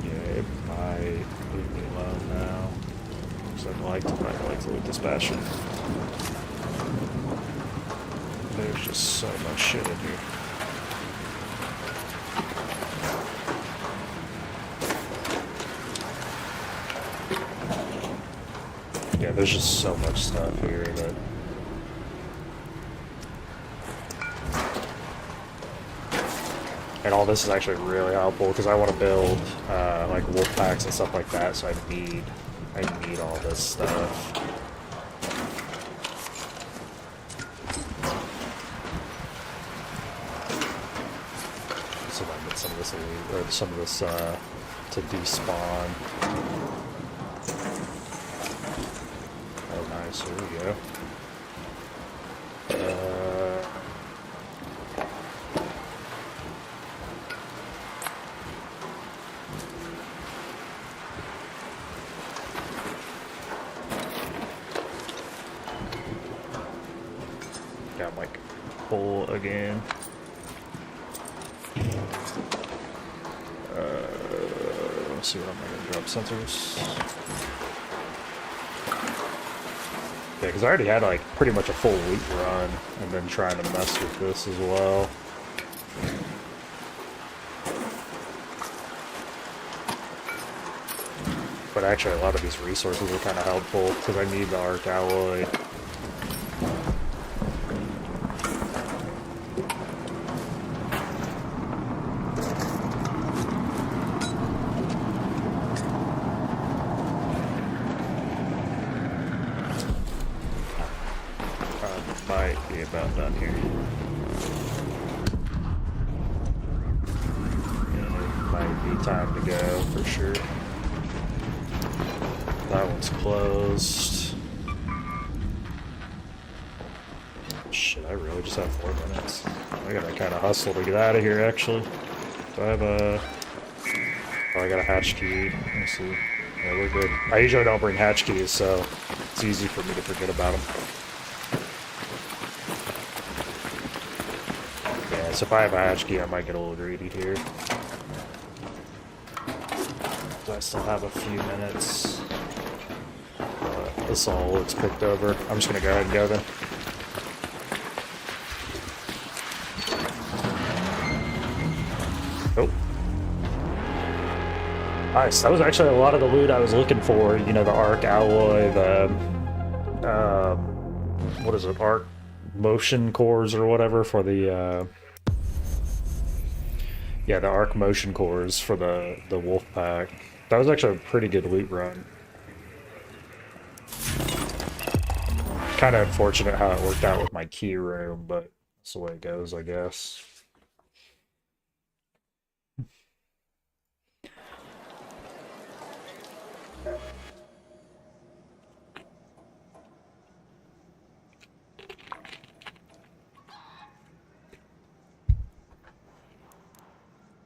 Yeah, it might leave me alone now. I'd like to loot this bastion. There's just so much shit in here. Yeah, there's just so much stuff here that... And all this is actually really helpful because I want to build like wolf packs and stuff like that, so I need all this stuff. So I get some of this elite, or some of this to despawn. Oh, nice. Here we go. Got like full again. Let's see what I'm gonna drop sensors. Yeah, because I already had like pretty much a full loot run, and then trying to mess with this as well. But actually, a lot of these resources are kind of helpful because I need the arc alloy. Might be about done here. And it might be time to go for sure. That one's closed. Shit, I really just have 4 minutes. I gotta kind of hustle to get out of here, actually. Do I have a... Oh, I got a hatch key. Let me see. Yeah, we're good. I usually don't bring hatch keys, so it's easy for me to forget about them. Yeah, so if I have a hatch key, I might get a little greedy here. I still have a few minutes. This all looks picked over. I'm just gonna go ahead and go then. Oh. Nice. That was actually a lot of the loot I was looking for. You know, the arc alloy, the what is it, arc motion cores or whatever for the yeah, the arc motion cores for the wolf pack. That was actually a pretty good loot run. Kind of unfortunate how it worked out with my key room, but that's the way it goes, I guess.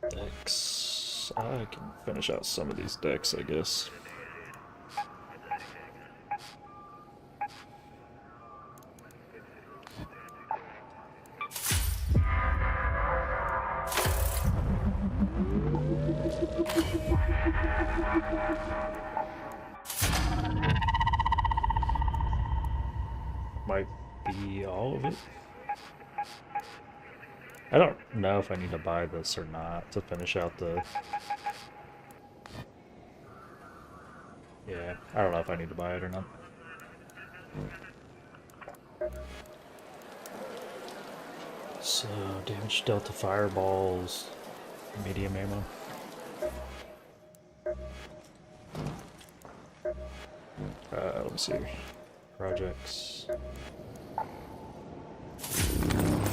Decks. I can finish out some of these decks, I guess. Might be all of it. I don't know if I need to buy this or not to finish out the... Yeah, I don't know if I need to buy it or not. So, damage delta fireballs, medium ammo. Let me see. Projects.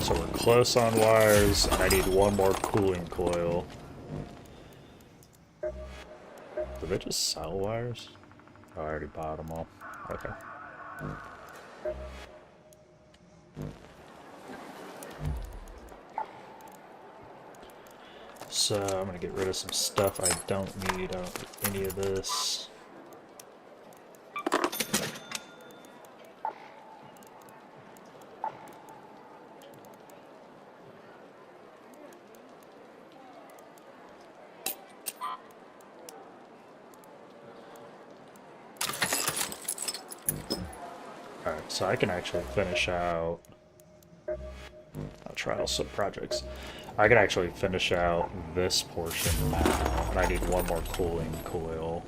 So we're close on wires, and I need one more cooling coil. Did they just sell wires? Oh, I already bought them all. Okay. So I'm gonna get rid of some stuff I don't need. I don't need any of this. Alright, so I can actually finish out trials, so projects. I can actually finish out this portion now, and I need one more cooling coil.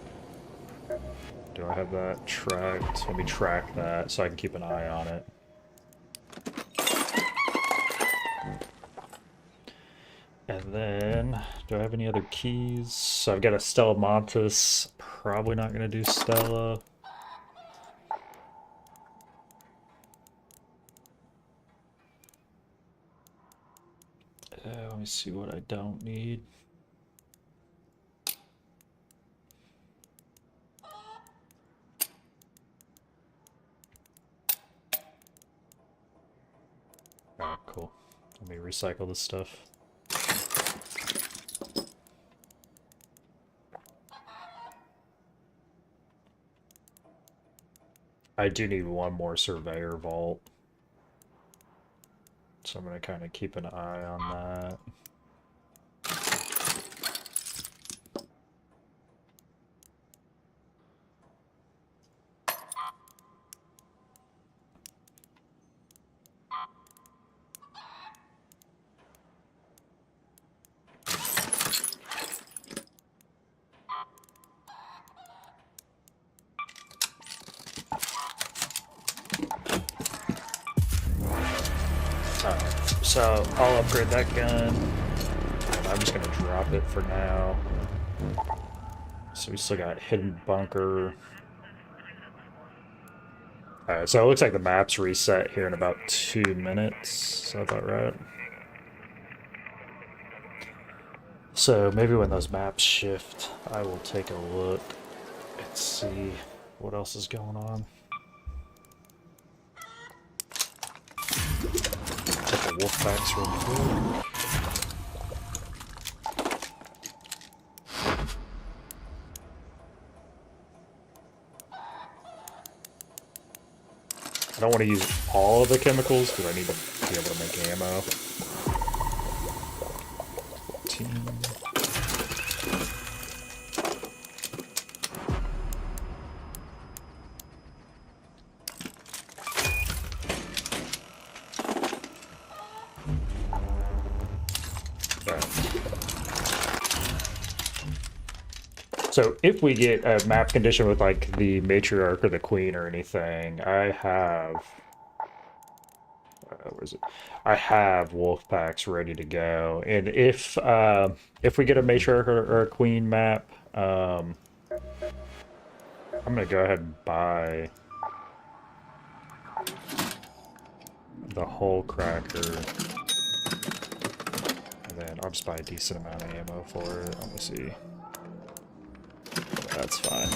Do I have that tracked? Let me track that so I can keep an eye on it. And then, do I have any other keys? So I've got a Stella Montis. Probably not going to do Stella. Let me see what I don't need. Alright, cool. Let me recycle this stuff. I do need one more surveyor vault. So I'm going to kind of keep an eye on that. So I'll upgrade that gun, and I'm just gonna drop it for now. So we still got hidden bunker. Alright, so it looks like the map's reset here in about 2 minutes. Is that about right? So maybe when those maps shift, I will take a look and see what else is going on. Check the wolf packs real quick. I don't want to use all of the chemicals because I need to be able to make ammo. 14. So if we get a map condition with like the matriarch or the queen or anything, I have where is it? I have wolf packs ready to go. And if we get a matriarch or a queen map, I'm gonna go ahead and buy the hull cracker, and then I'll just buy a decent amount of ammo for it. Let me see. That's fine.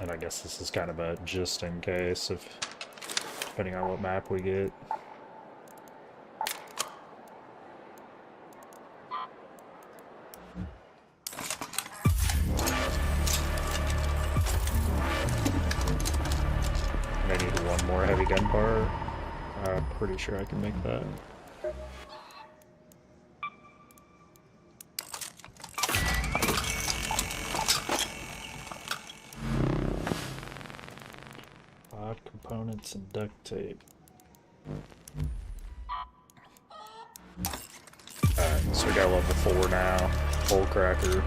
And I guess this is kind of a just in case of depending on what map we get. And I need one more heavy gun part. I'm pretty sure I can make that. Components and duct tape. Alright, so we got level 4 now. Hole cracker.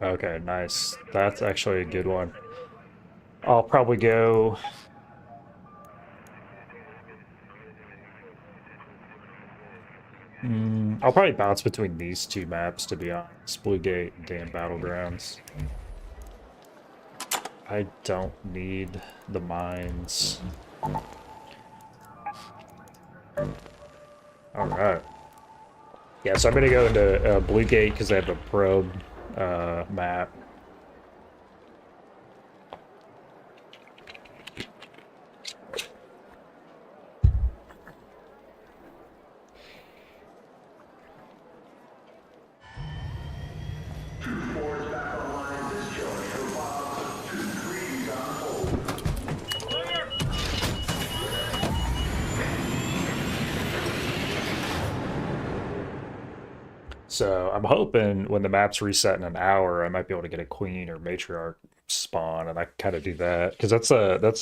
Okay, nice. That's actually a good one. I'll probably go... I'll probably bounce between these two maps, to be honest. Blue Gate and Dan Battlegrounds. I don't need the mines. Alright. Yeah, so I'm gonna go into Blue Gate because they have the probe map. So I'm hoping when the map's reset in an hour, I might be able to get a queen or matriarch spawn, and I can kind of do that because that's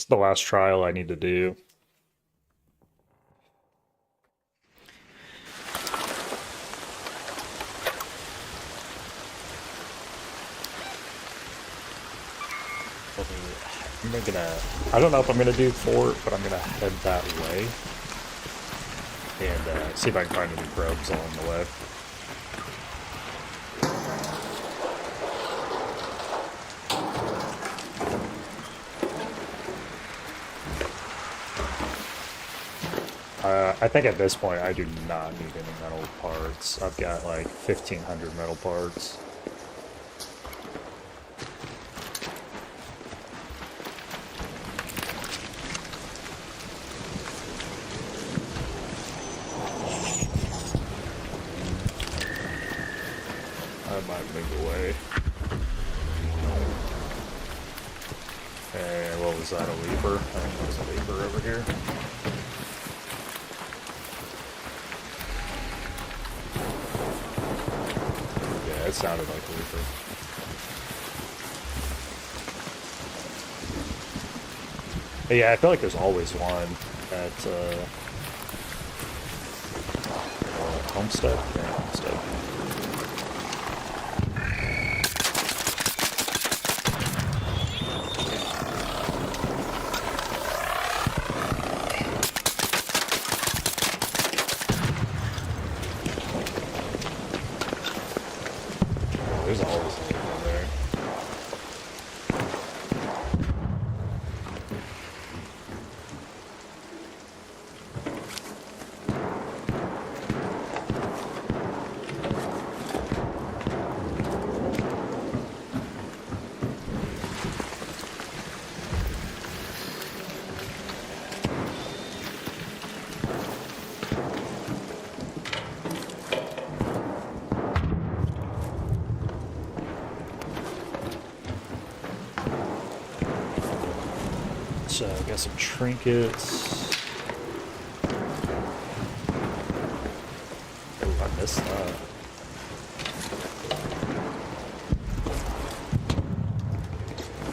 the last trial I need to do. I don't know if I'm gonna do fort, but I'm gonna head that way and see if I can find any probes along the way. I think at this point I do not need any metal parts. I've got like 1,500 metal parts. I might move away. And what was that, a leaper? I think there's a leaper over here. It sounded like a leaper. But yeah, I feel like there's always one at Homestead. Yeah, Homestead. There's always one there. So, got some trinkets. Oh, I missed that.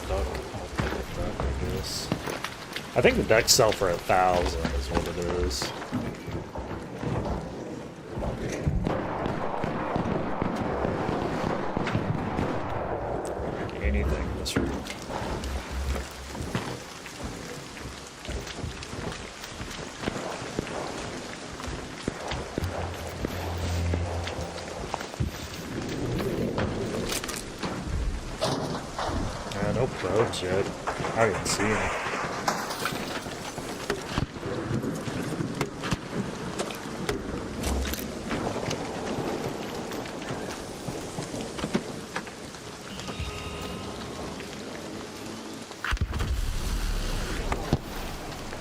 Duck. I'll pick a duck, I guess. I think the decks sell for 1,000 is what it is. Anything in this room. No probes yet. I don't even see any.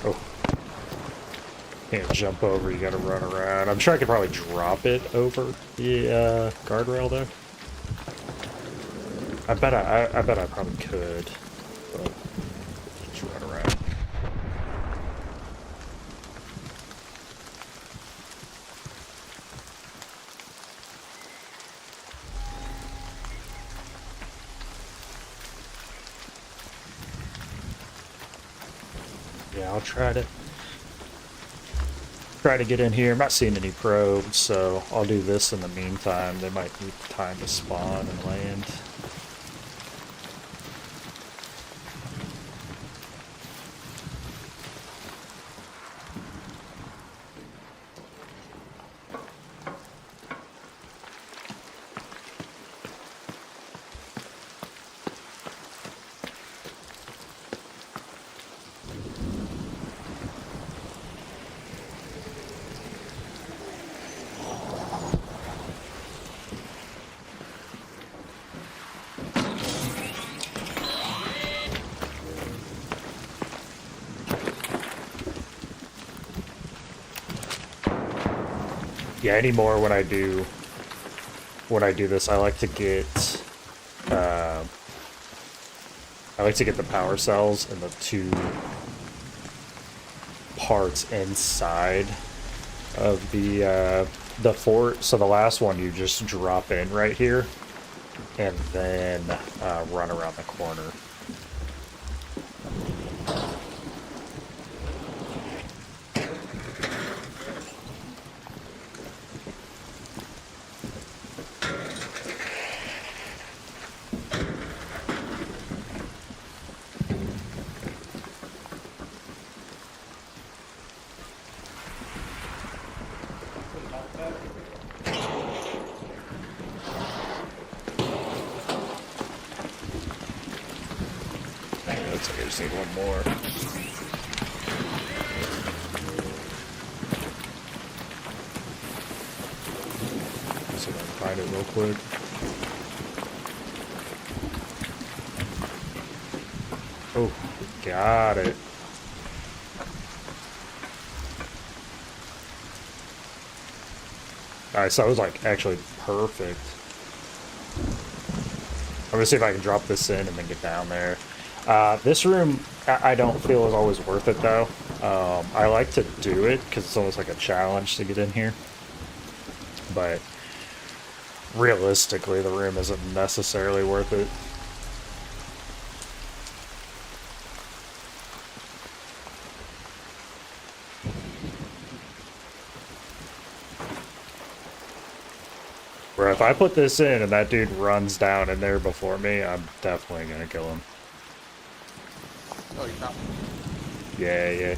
Oh. Can't jump over, you gotta run around. I'm sure I could probably drop it over the guardrail though. I bet I probably could, but just run around. Yeah, I'll try to get in here. I'm not seeing any probes, so I'll do this in the meantime. They might need time to spawn and land. Yeah, anymore when I do this, I like to get the power cells and the two parts inside of the fort. So the last one you just drop in right here, and then run around the corner. Looks like I just need one more. See if I can find it real quick. Oh, got it. Alright, so that was like actually perfect. I'm gonna see if I can drop this in and then get down there. This room, I don't feel is always worth it though. I like to do it because it's almost like a challenge to get in here. But realistically, the room isn't necessarily worth it. Where if I put this in and that dude runs down in there before me, I'm definitely gonna kill him. Oh, you found one. Yeah, yeah.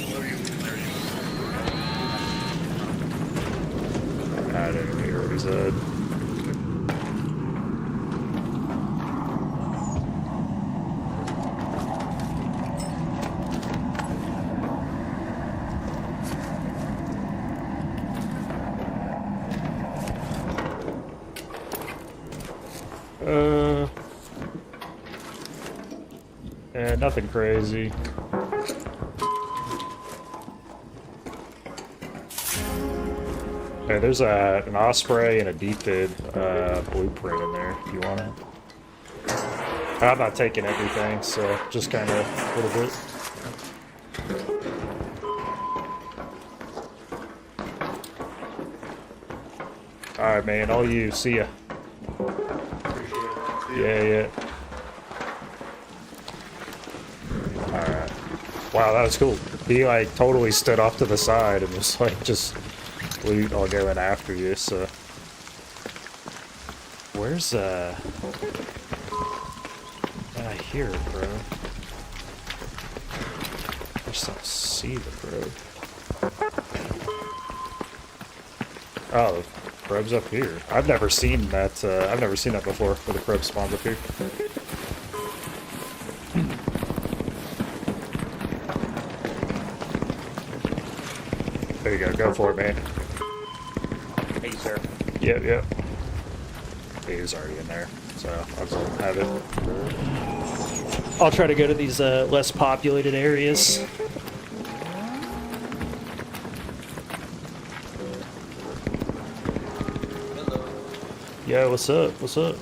What are you there? I didn't hear what he said. Yeah, nothing crazy. Okay, there's an osprey and a defib blueprint in there if you want it. I'm not taking everything, so just kind of a little bit. All right, man. All you. See ya. Appreciate it. See ya. Yeah, yeah. All right. Wow, that was cool. He like totally stood off to the side and was like just loot all going after you. So where's I hear it, bro. I just don't see the probe. Oh, the probe's up here. I've never seen that. I've never seen that before. Where the probe spawns up here. There you go. Go for it, man. Hey, sir. Yep, yep. He was already in there, so I'll just have it. I'll try to go to these less populated areas. Hello. Yo, what's up? What's up?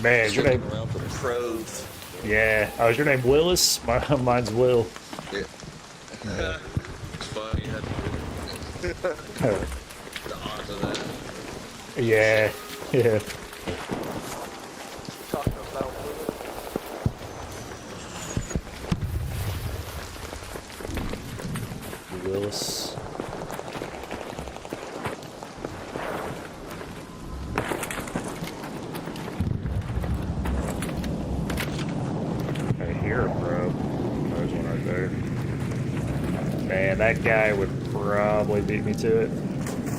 Man, is your name? Around for the pros. Yeah. Oh, is your name Willis? Mine's Will. Yeah. It's funny. The odds of that. Yeah. Yeah. Talking about Willis. I hear it, bro. There's one right there. Man, that guy would probably beat me to it.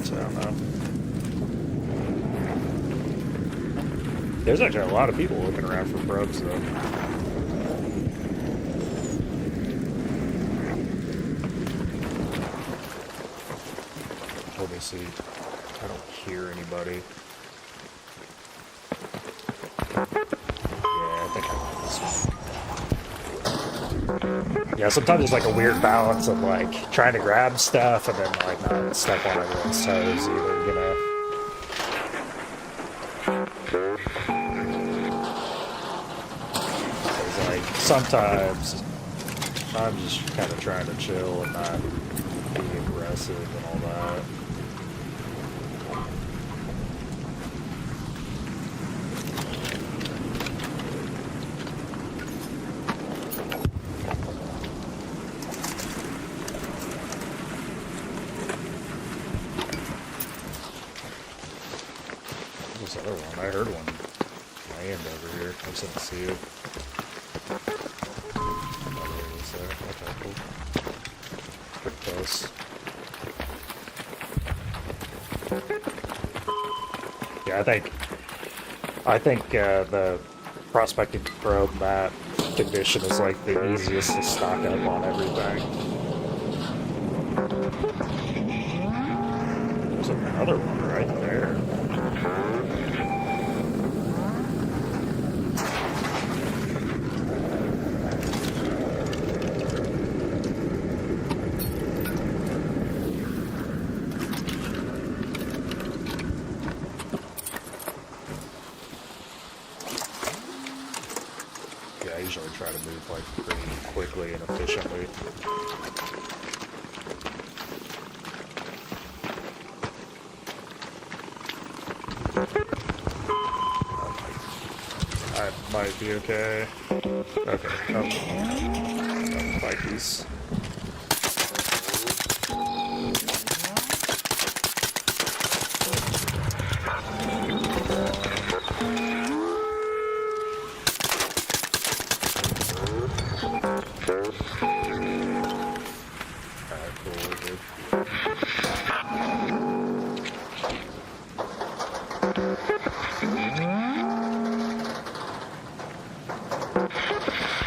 So I don't know. There's actually a lot of people looking around for probes, though. Let me see. I don't hear anybody. Yeah, I think I want this one. Yeah, sometimes there's like a weird balance of like trying to grab stuff and then like not step on everyone's toes either, you know? 'Cause, like sometimes I'm just kind of trying to chill and not be aggressive and all that. This other one, I heard one land over here. I just didn't see it. Oh, there it is there. Okay, cool. Pretty close. Yeah, I think the prospecting probe map condition is like the easiest to stock up on everything. There's another one right there. Yeah, I usually try to move like pretty quickly and efficiently. I might be okay. Okay. Oh. Fight these. Alright, cool, we're good.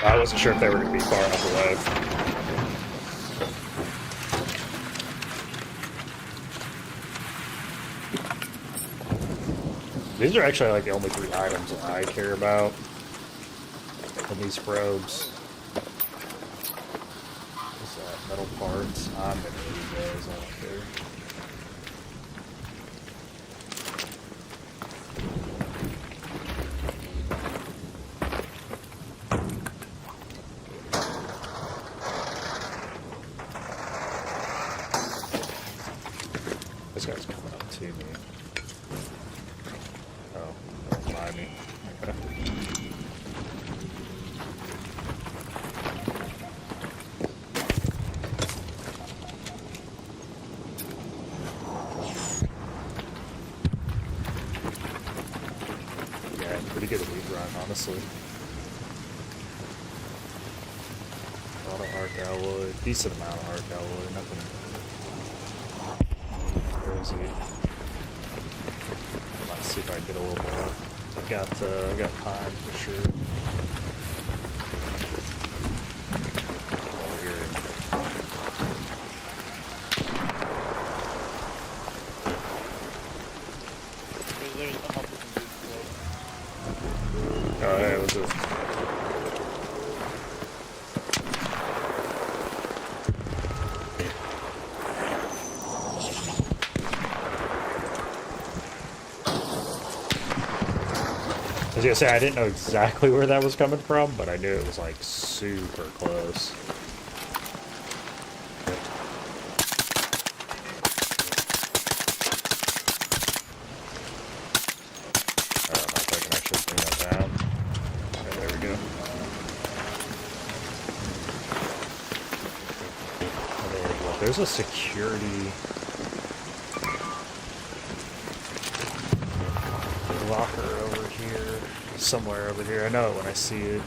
I wasn't sure if they were going to be far enough away. These are actually like the only 3 items that I care about in these probes. What's that? Metal parts? I'm gonna need those, I don't care. guy's coming up to me. Oh, don't mind me. Okay. Yeah, pretty good loot run, honestly. A lot of arc alloy, decent amount of arc alloy, nothing crazy. Let's see if I can get a little more. I got time for sure. Over here. There's some up we can do. Oh, hey, what's this? I was gonna say, I didn't know exactly where that was coming from, but I knew it was like super close. I don't know if I can actually bring that down. Okay, there we go. And then, well, there's a security locker over here. Somewhere over here. I know it when I see it.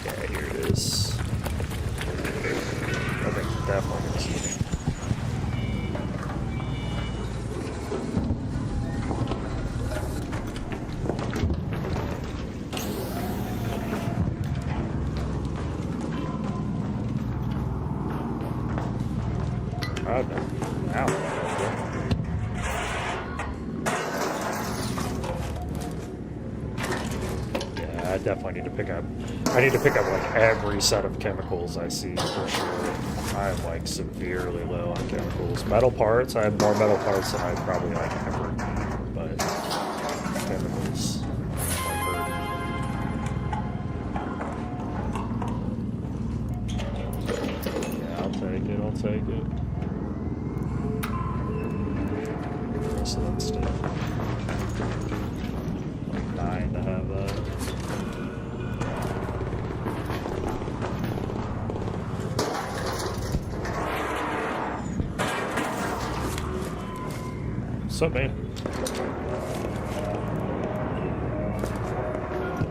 Yeah, here it is. I think definitely gonna see it. Oh, no. Ow. Yeah, I definitely need to pick up. I need to pick up like every set of chemicals I see for sure. I am like severely low on chemicals. Metal parts, I have more metal parts than I probably like ever need, but chemicals like hurt. Yeah, I'll take it. I'll take it. The rest of that stuff. Like 9 to have that. What's up, man?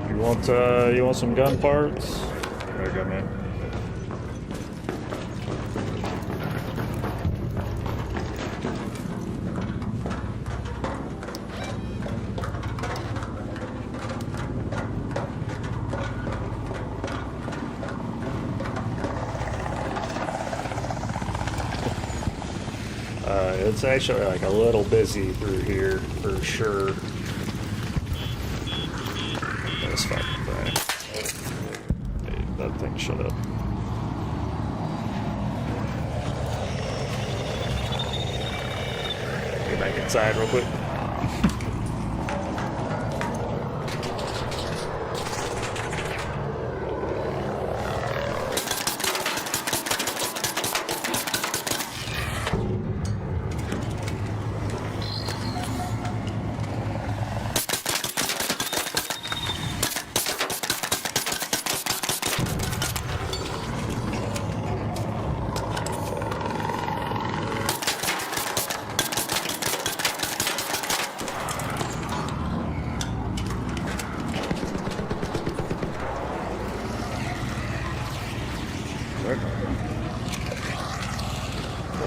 You want some gun parts? There you go, man. It's actually like a little busy through here for sure. This fucking thing. Hey, that thing shut up. Get back inside real quick.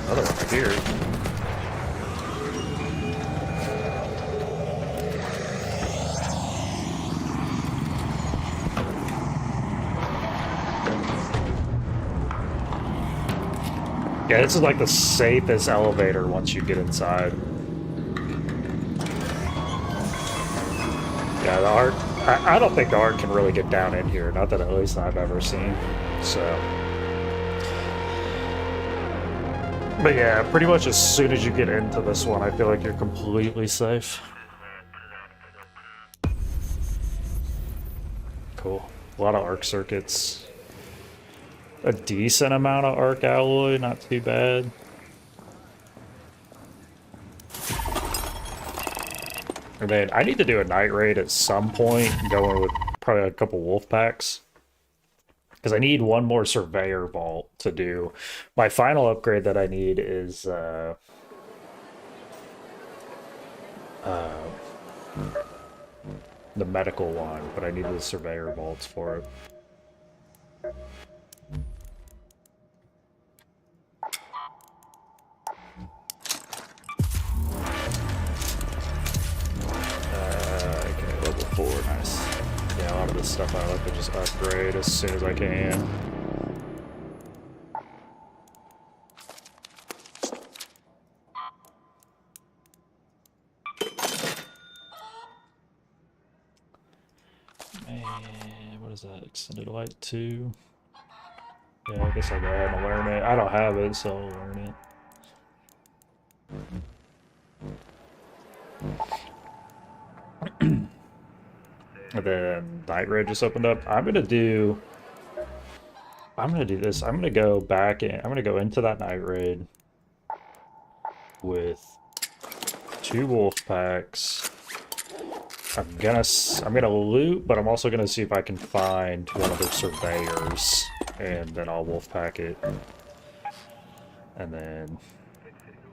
Another one right here. Yeah, this is like the safest elevator once you get inside. Yeah, the art. I don't think the art can really get down in here. Not that at least I've ever seen. So. But yeah, pretty much as soon as you get into this one, I feel like you're completely safe. Cool. A lot of arc circuits. a decent amount of arc alloy, not too bad. And then I need to do a night raid at some point, going with probably a couple wolf packs. Because I need one more surveyor vault to do. My final upgrade that I need is the medical one, but I need the surveyor vaults for it. Okay, level 4, nice. Yeah, a lot of this stuff I like to just upgrade as soon as I can. And what is that? Extended light 2. Yeah, I guess I'll go ahead and learn it. I don't have it, so I'll learn it. And then night raid just opened up. I'm gonna do this. I'm gonna go back and I'm gonna go into that night raid with 2 wolf packs. I'm gonna loot, but I'm also gonna see if I can find one of their surveyors, and then I'll wolf pack it. And then,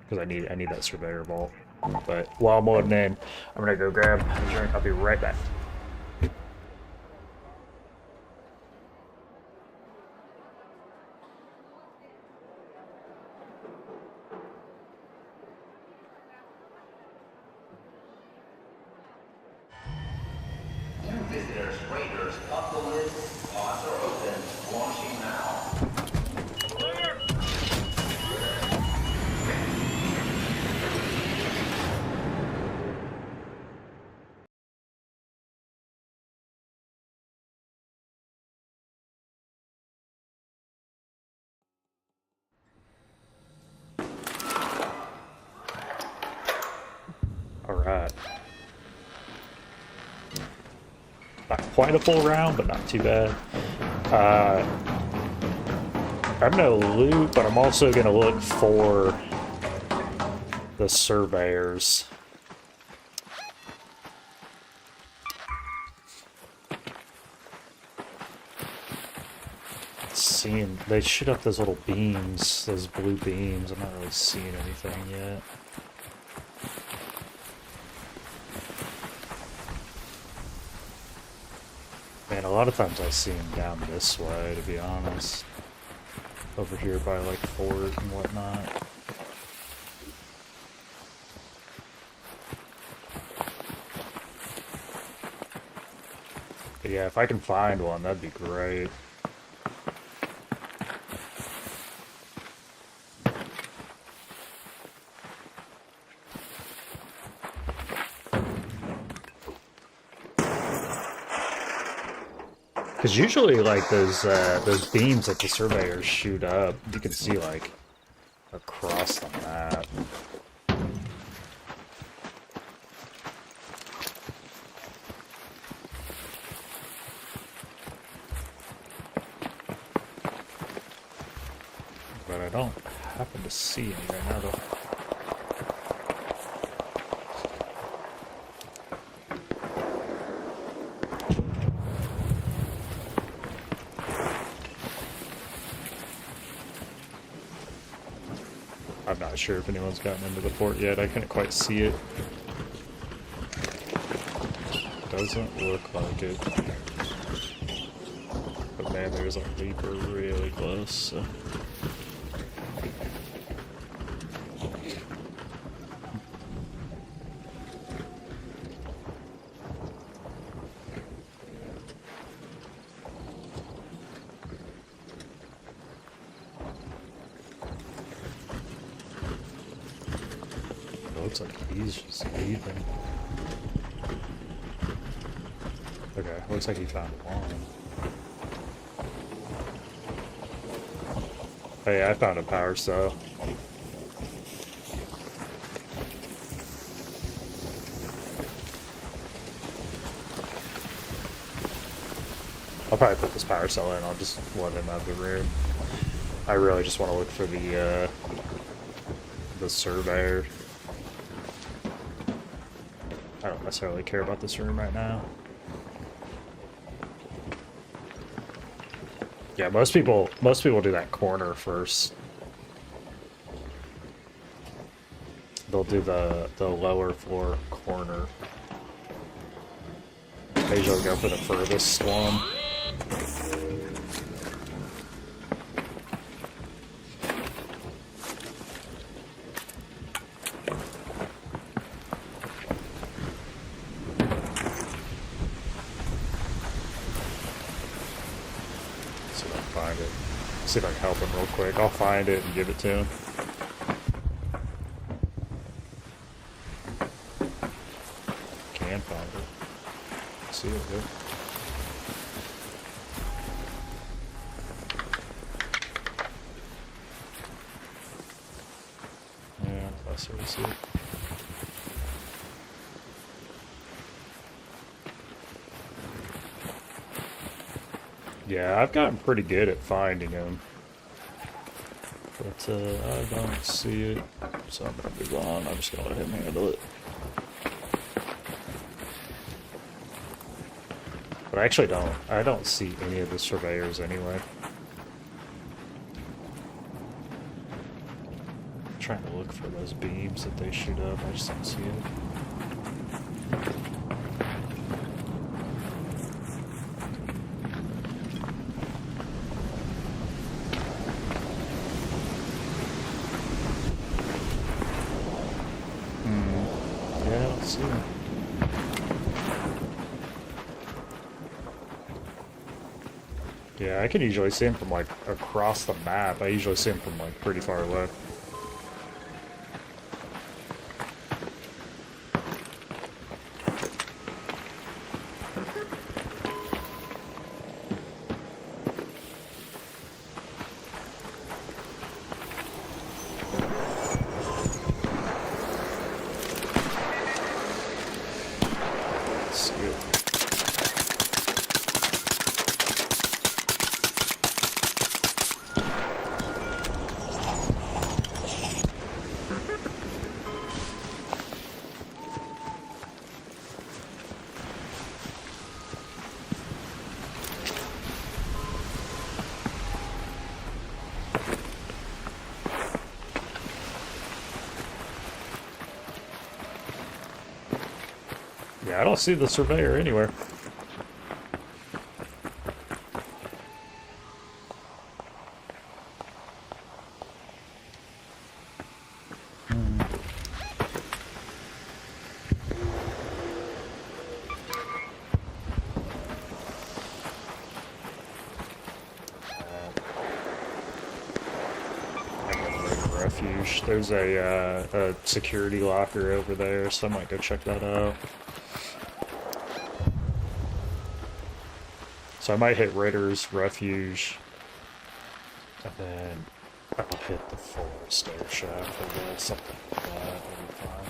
because I need that surveyor vault. But while I'm loading in, I'm gonna go grab a drink. I'll be right back. New visitors, raiders, up the list. Pods are open. Launching now. Alright. Not quite a full round, but not too bad. I'm gonna loot, but I'm also gonna look for the surveyors. Seeing they shoot up those little beams, those blue beams. I'm not really seeing anything yet. Man, a lot of times I see them down this way, to be honest. Over here by like fort and whatnot. But yeah, if I can find one, that'd be great. Because usually, like, those beams that the surveyors shoot up, you can see, like, across the map. But I don't happen to see any right now, though. I'm not sure if anyone's gotten into the fort yet. I couldn't quite see it. Doesn't look like it. But man, there's a leaper really close, so. Looks like he's just leaving. Okay, looks like he found one. Oh yeah, I found a power cell. I'll probably put this power cell in. I'll just let him out of the room. I really just want to look for the surveyor. I don't necessarily care about this room right now. Yeah, most people do that corner first. They'll do the lower floor corner. They usually go for the furthest one. See if I can find it. See if I can help him real quick. I'll find it and give it to him. Can find it. See it, dude. Yeah, that's what I see. Yeah, I've gotten pretty good at finding them. But I don't see it. So I'm gonna move on. I'm just gonna let him handle it. But I actually don't see any of the surveyors anyway. I'm trying to look for those beams that they shoot up. I just don't see it. Yeah, I don't see them. Yeah, I can usually see him from like across the map. I usually see him from like pretty far away. Let's see it. Yeah, I don't see the surveyor anywhere. Refuge. There's a security locker over there, so I might go check that out. So I might hit Ritter's Refuge, and then I'll hit the full stair shaft, I guess, something like that. That'll be fine.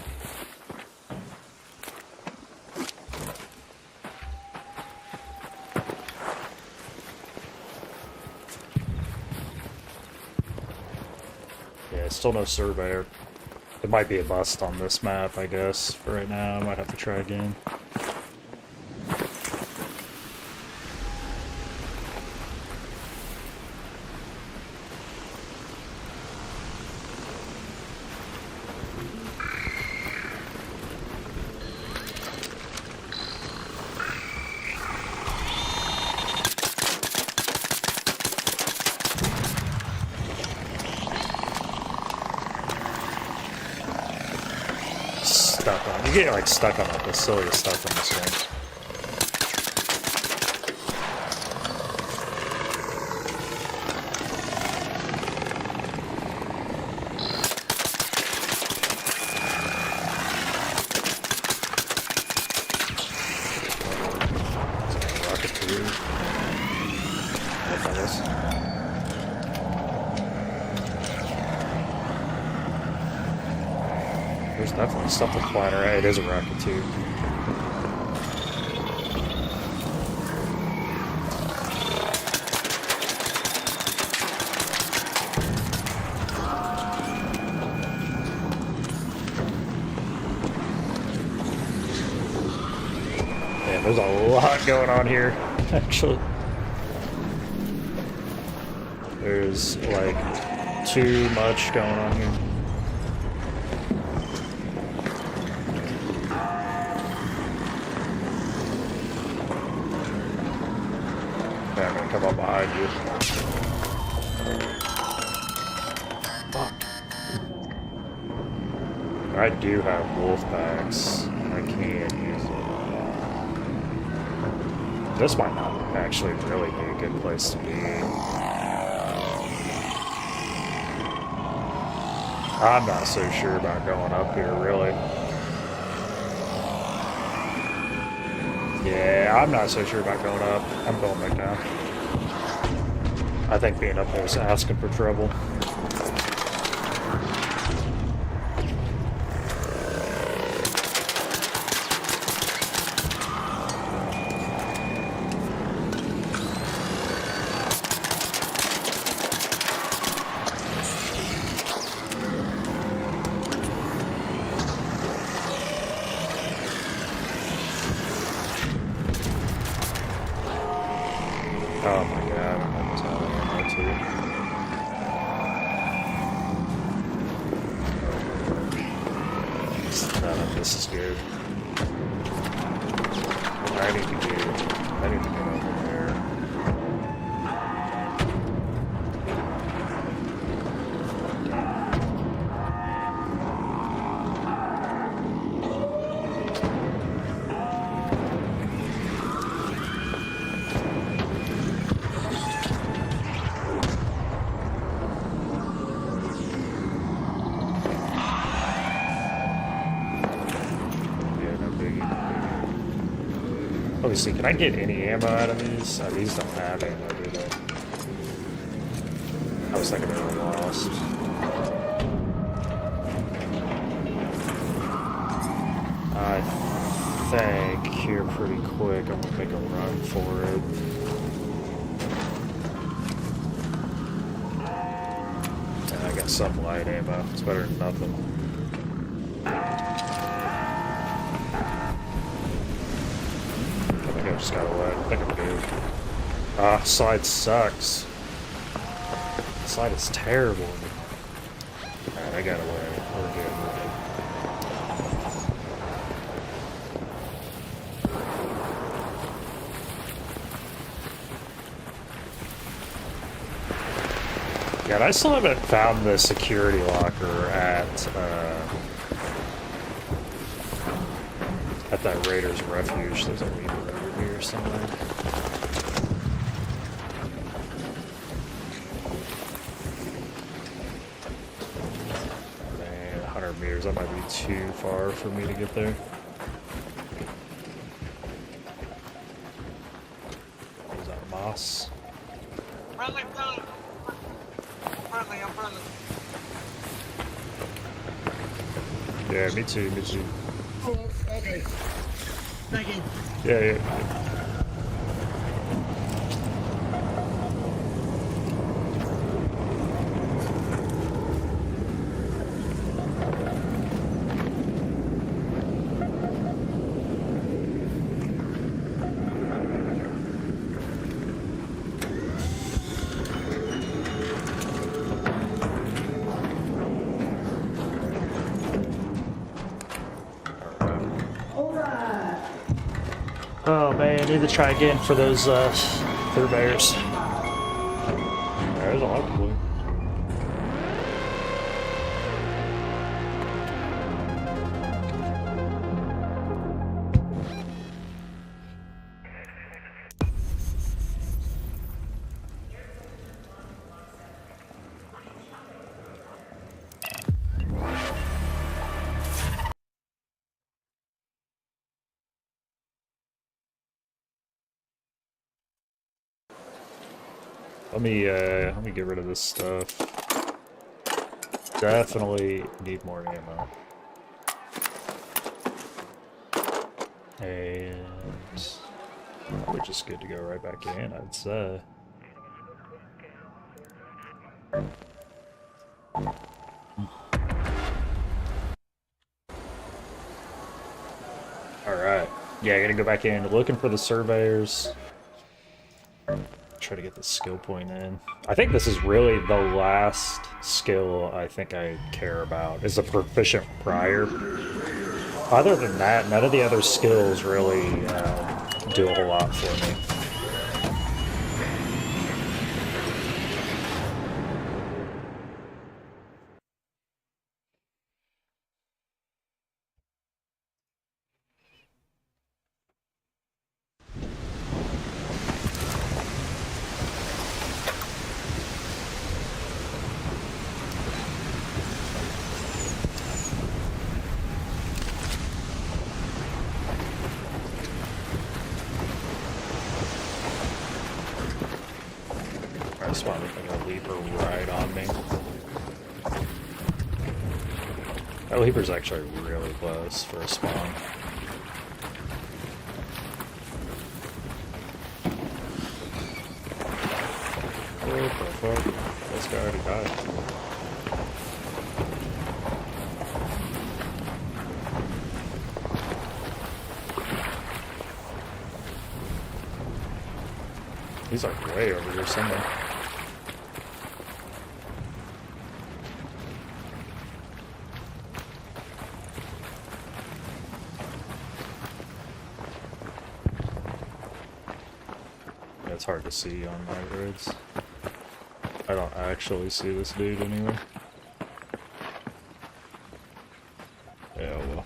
Yeah, still no surveyor. It might be a bust on this map, I guess, for right now. I might have to try again. Stuck on. You get like stuck on like the silliest stuff in this game. Rocket tube. What that is. There's definitely something flying around. It is a rocket tube. There's a lot going on here, actually. There's like too much going on here. Yeah, I'm gonna come up behind you. Fuck. I do have wolf packs. I can't use them. This might not actually really be a good place to be. I'm not so sure about going up here, really. Yeah, I'm not so sure about going up. I'm going back down. I think being up there is asking for trouble. Oh my god, I'm almost out of ammo too. None of this is good. I need to get over there. Let me see, can I get any ammo out of these? Oh, these don't have ammo, do they? I was thinking they were lost. I think here pretty quick I'm gonna make a run for it. And I got some light ammo. It's better than nothing. I just got away. I think I'm good. Ah, slide sucks. Slide is terrible. Alright, I got away. We're good. Yeah, and I still haven't found the security locker at that Raiders Refuge. There's a leader over here somewhere. Man, 100 meters. That might be too far for me to get there. Is that moss? Friendly, friendly. Friendly, I'm friendly. Yeah, me too, me too. Oh, okay. Thank you. Yeah, yeah. Oh man, I need to try again for those clear bears. There's a lot of blue. Let me get rid of this stuff. Definitely need more ammo. And we're just good to go right back in, I'd say. Alright. Yeah, gotta go back in, looking for the surveyors. Try to get the skill point in. I think this is really the last skill I think I care about, is a proficient prior. Other than that, none of the other skills really do a whole lot for me. I just want to like a leaper right on me. That leaper's actually really close for a spawn. What the fuck? This guy already died. He's like way over here somewhere. Yeah, it's hard to see on my grids. I don't actually see this dude anywhere. Yeah, well.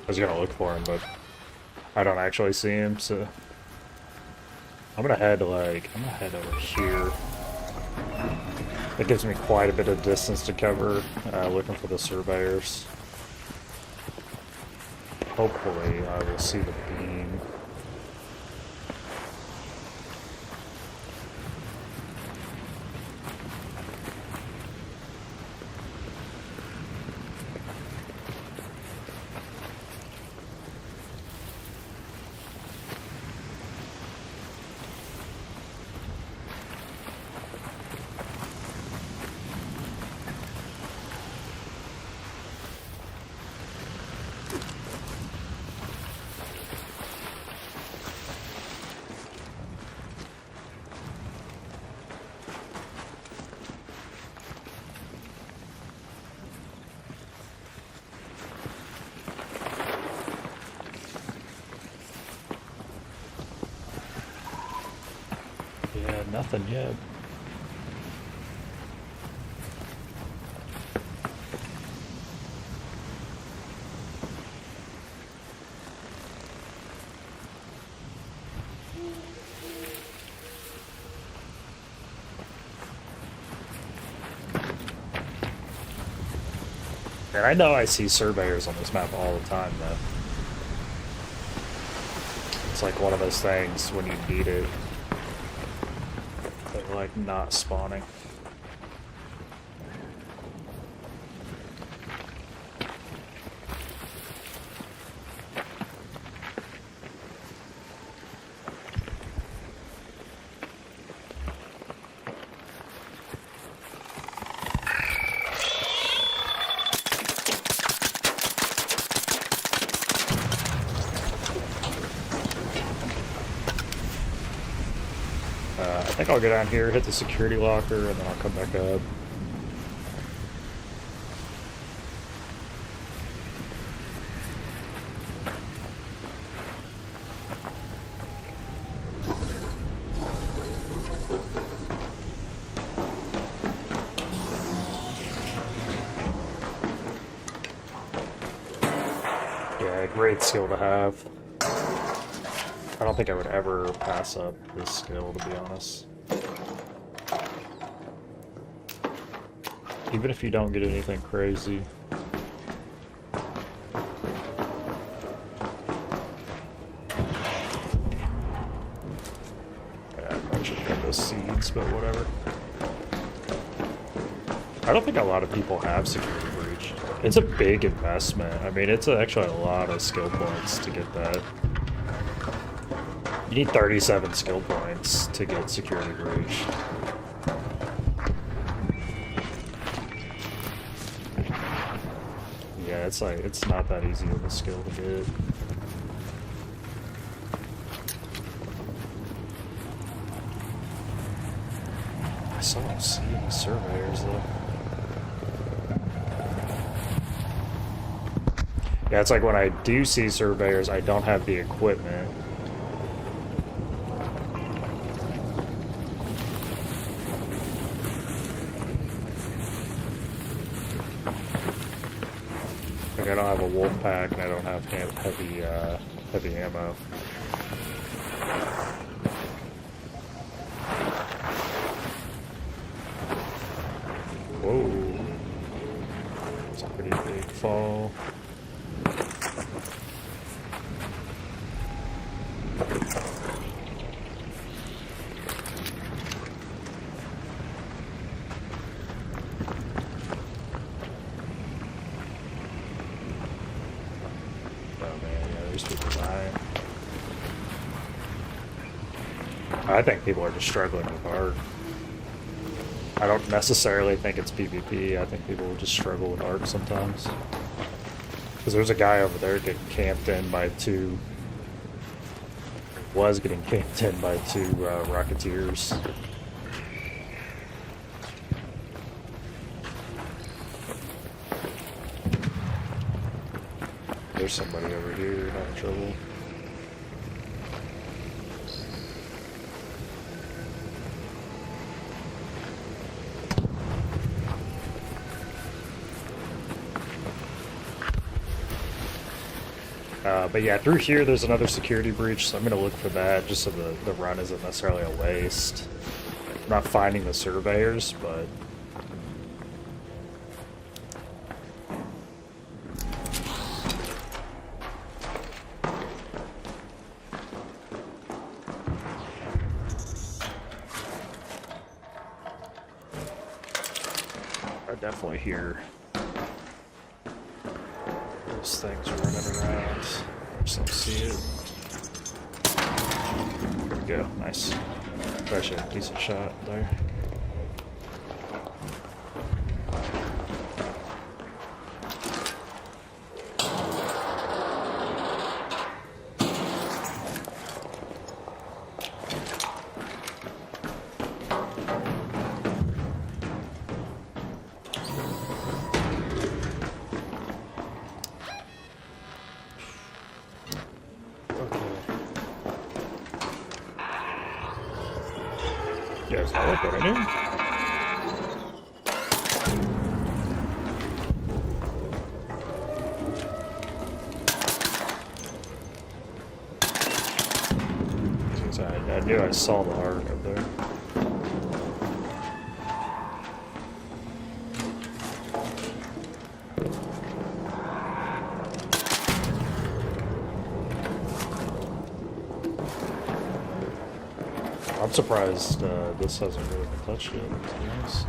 I was gonna look for him, but I don't actually see him, so I'm gonna head over here. That gives me quite a bit of distance to cover, looking for the surveyors. Hopefully I will see the beam. Yeah, nothing yet. And I know I see surveyors on this map all the time, though. It's like one of those things when you need it. They're like not spawning. I think I'll go down here, hit the security locker, and then I'll come back up. Yeah, great skill to have. I don't think I would ever pass up this skill, to be honest. Even if you don't get anything crazy. Yeah, I should get those seeds, but whatever. I don't think a lot of people have security breach. It's a big investment. I mean, it's actually a lot of skill points to get that. You need 37 skill points to get security breach. it's like it's not that easy of a skill to get. I still don't see any surveyors though. Yeah, it's like when I do see surveyors, I don't have the equipment. Like I don't have a wolf pack and I don't have heavy ammo. Whoa. It's a pretty big fall. I think people are just struggling with art. I don't necessarily think it's PvP. I think people just struggle with art sometimes. Because there's a guy over there getting camped in by two... was getting camped in by two Rocketeers. There's somebody over here having trouble. But yeah, through here there's another security breach, so I'm going to look for that just so the run isn't necessarily a waste. I'm not finding the surveyors, but... I definitely hear those things running around. I just don't see it. There we go. Nice. Actually, a decent shot there. Yeah, is that what I knew? I knew I saw the heart up there. I'm surprised this hasn't really been touched yet, to be honest.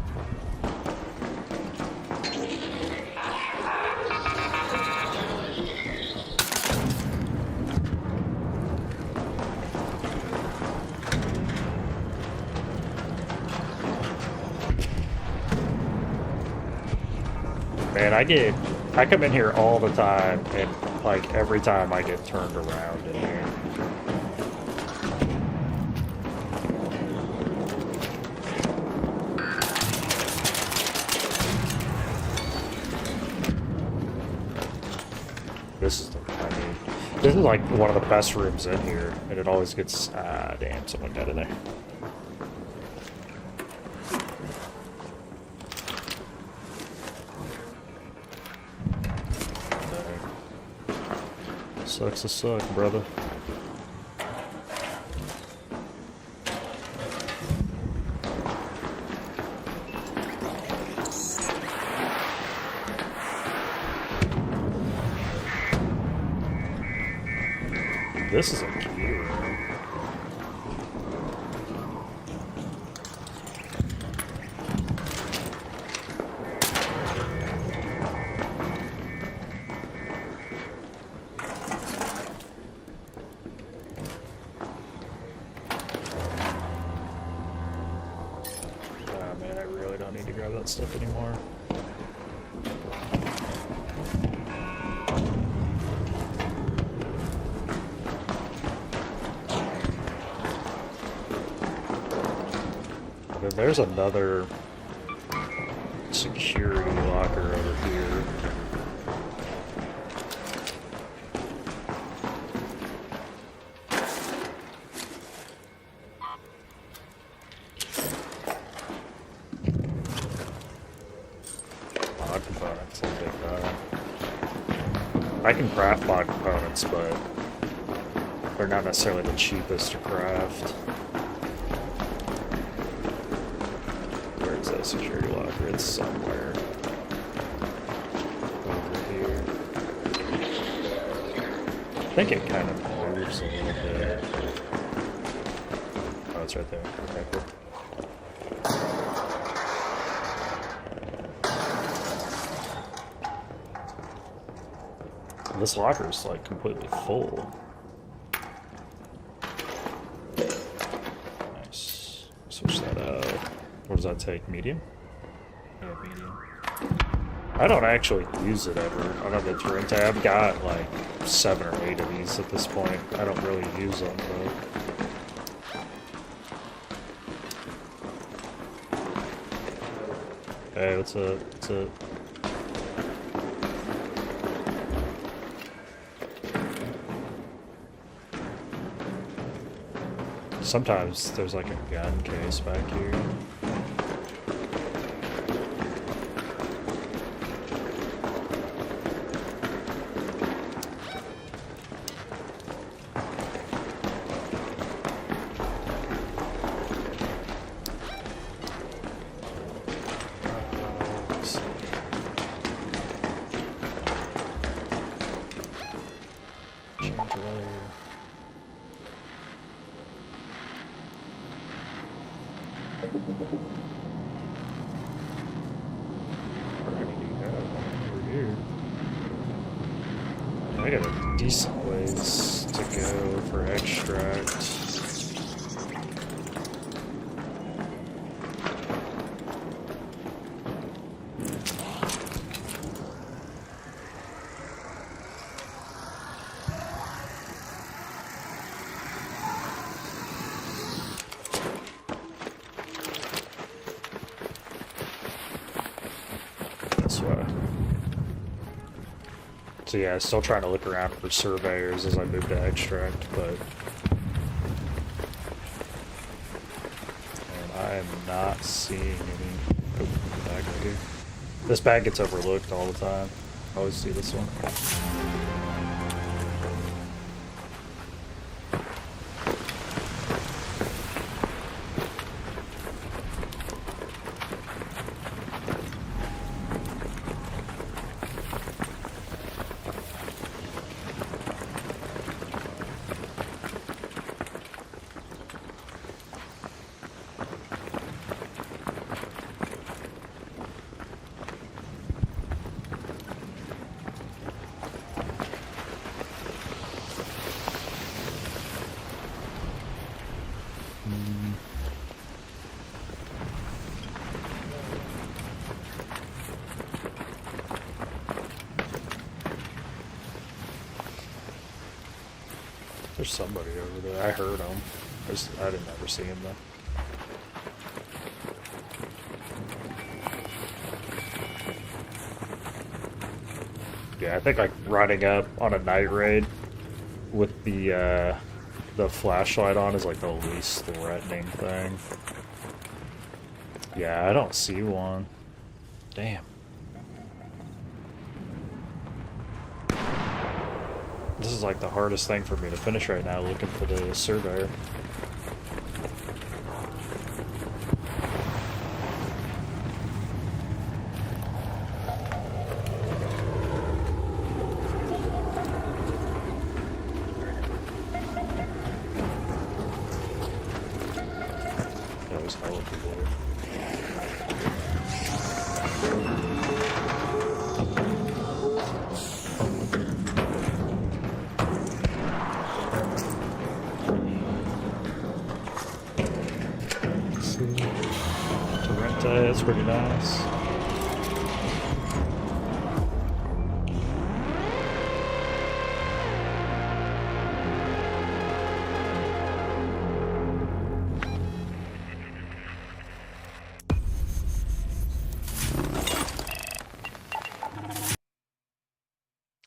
Man, I come in here all the time, and like every time I get turned around in here. This is this is like one of the best rooms in here, and it always gets damn, someone got in there. Sucks to suck, brother. This is a key room. Ah, man, I really don't need to grab that stuff anymore. then there's another security locker over here. Mod components, I'll take that. I can craft mod components, but they're not necessarily the cheapest to craft. Where's that security locker? It's somewhere over here. I think it kind of moves a little bit. Oh, it's right there. Okay, cool. This locker is like completely full. Nice. Switch that out. What does that take? Medium? Yeah, medium. I don't actually use it ever on a Venturing tab. I've got like 7 or 8 of these at this point. I don't really use them though. Hey, what's up? What's up? Sometimes there's like a gun case back here. Let's see. Change layer. Where do you go? Over here. I got a decent ways to go for extract. This way. So yeah, still trying to look around for surveyors as I move to extract, but and I am not seeing any. Oh, bag right here. This bag gets overlooked all the time. I always see this one. There's somebody over there. I heard him. I didn't ever see him though. Yeah, I think like riding up on a night raid with the flashlight on is like the least threatening thing. Yeah, I don't see one. Damn. This is like the hardest thing for me to finish right now, looking for the surveyor. That was hell of a blue. That's pretty nice.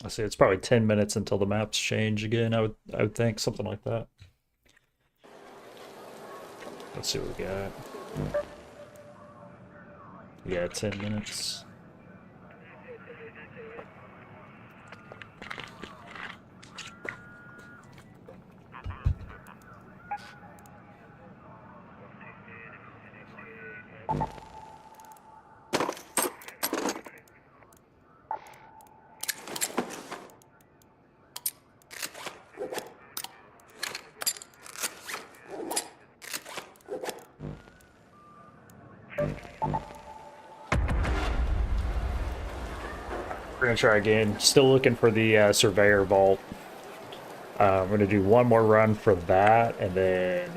I see it's probably 10 minutes until the maps change again. I would think something like that. Let's see what we got. Yeah, 10 minutes. We're gonna try again. Still looking for the Surveyor Vault. I'm gonna do one more run for that, and then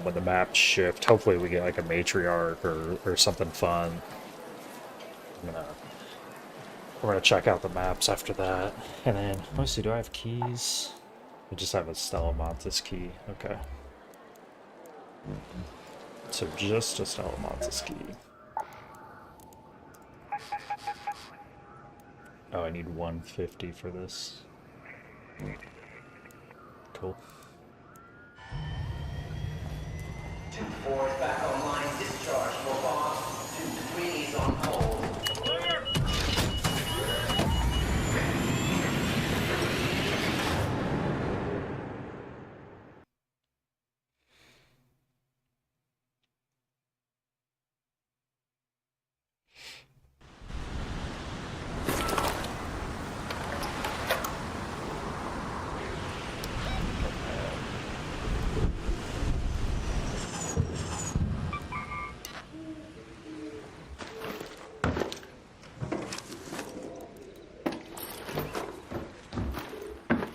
when the maps shift, hopefully we get like a matriarch or something fun. We're gonna check out the maps after that, and then let's see. Do I have keys? I just have a Stellamontis key. Okay. So just a Stellamontis key. Oh, I need 150 for this. Cool. 2-4 is back online. Discharge for boss. 2-3 is on hold.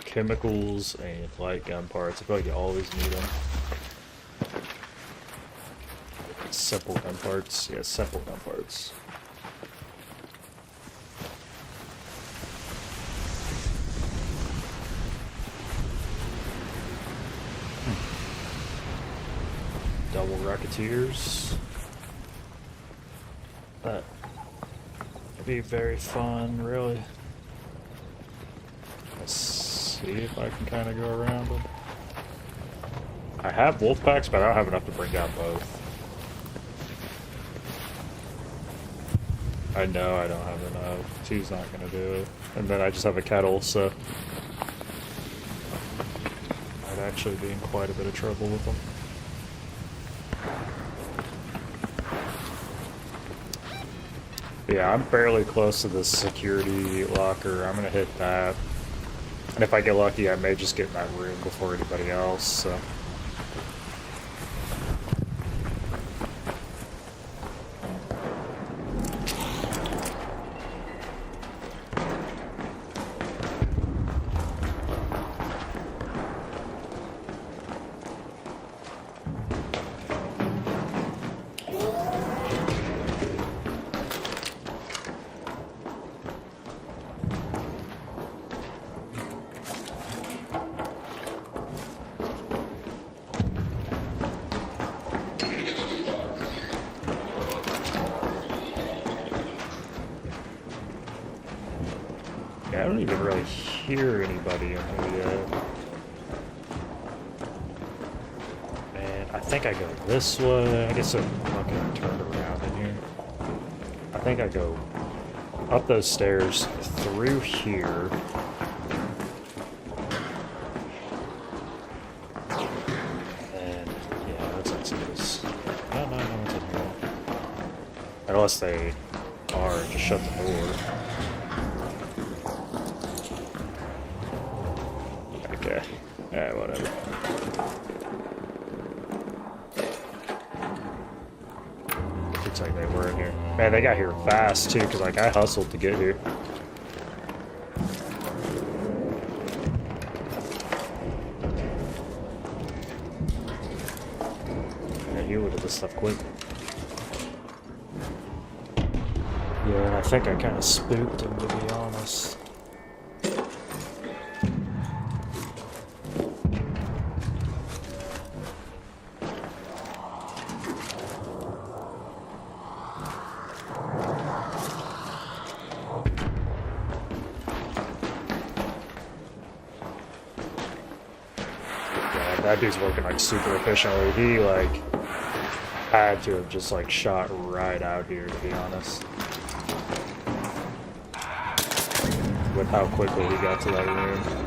Chemicals and light gun parts. I feel like you always need them. Simple gun parts. Yeah, simple gun parts. Double Rocketeers. That would be very fun, really. Let's see if I can kind of go around them. I have wolf packs, but I don't have enough to bring down both. I know I don't have enough. Two's not going to do it. And then I just have a kettle, so I'd actually be in quite a bit of trouble with them. Yeah, I'm fairly close to the security locker. I'm going to hit that. And if I get lucky, I may just get in that room before anybody else, so. Yeah, I don't even really hear anybody in here yet. And I think I go this way. I guess I'm not gonna turn around in here. I think I go up those stairs through here. And yeah, that's as no, one's in here. Unless they are, just shut the door. Okay. Yeah, whatever. Looks like they were in here. Man, they got here fast too, because like I hustled to get here. Yeah, you would have this stuff quick. Yeah, and I think I kind of spooked him, to be honest. that dude's working like super efficiently. He like had to have just like shot right out here, to be honest, with how quickly he got to that room.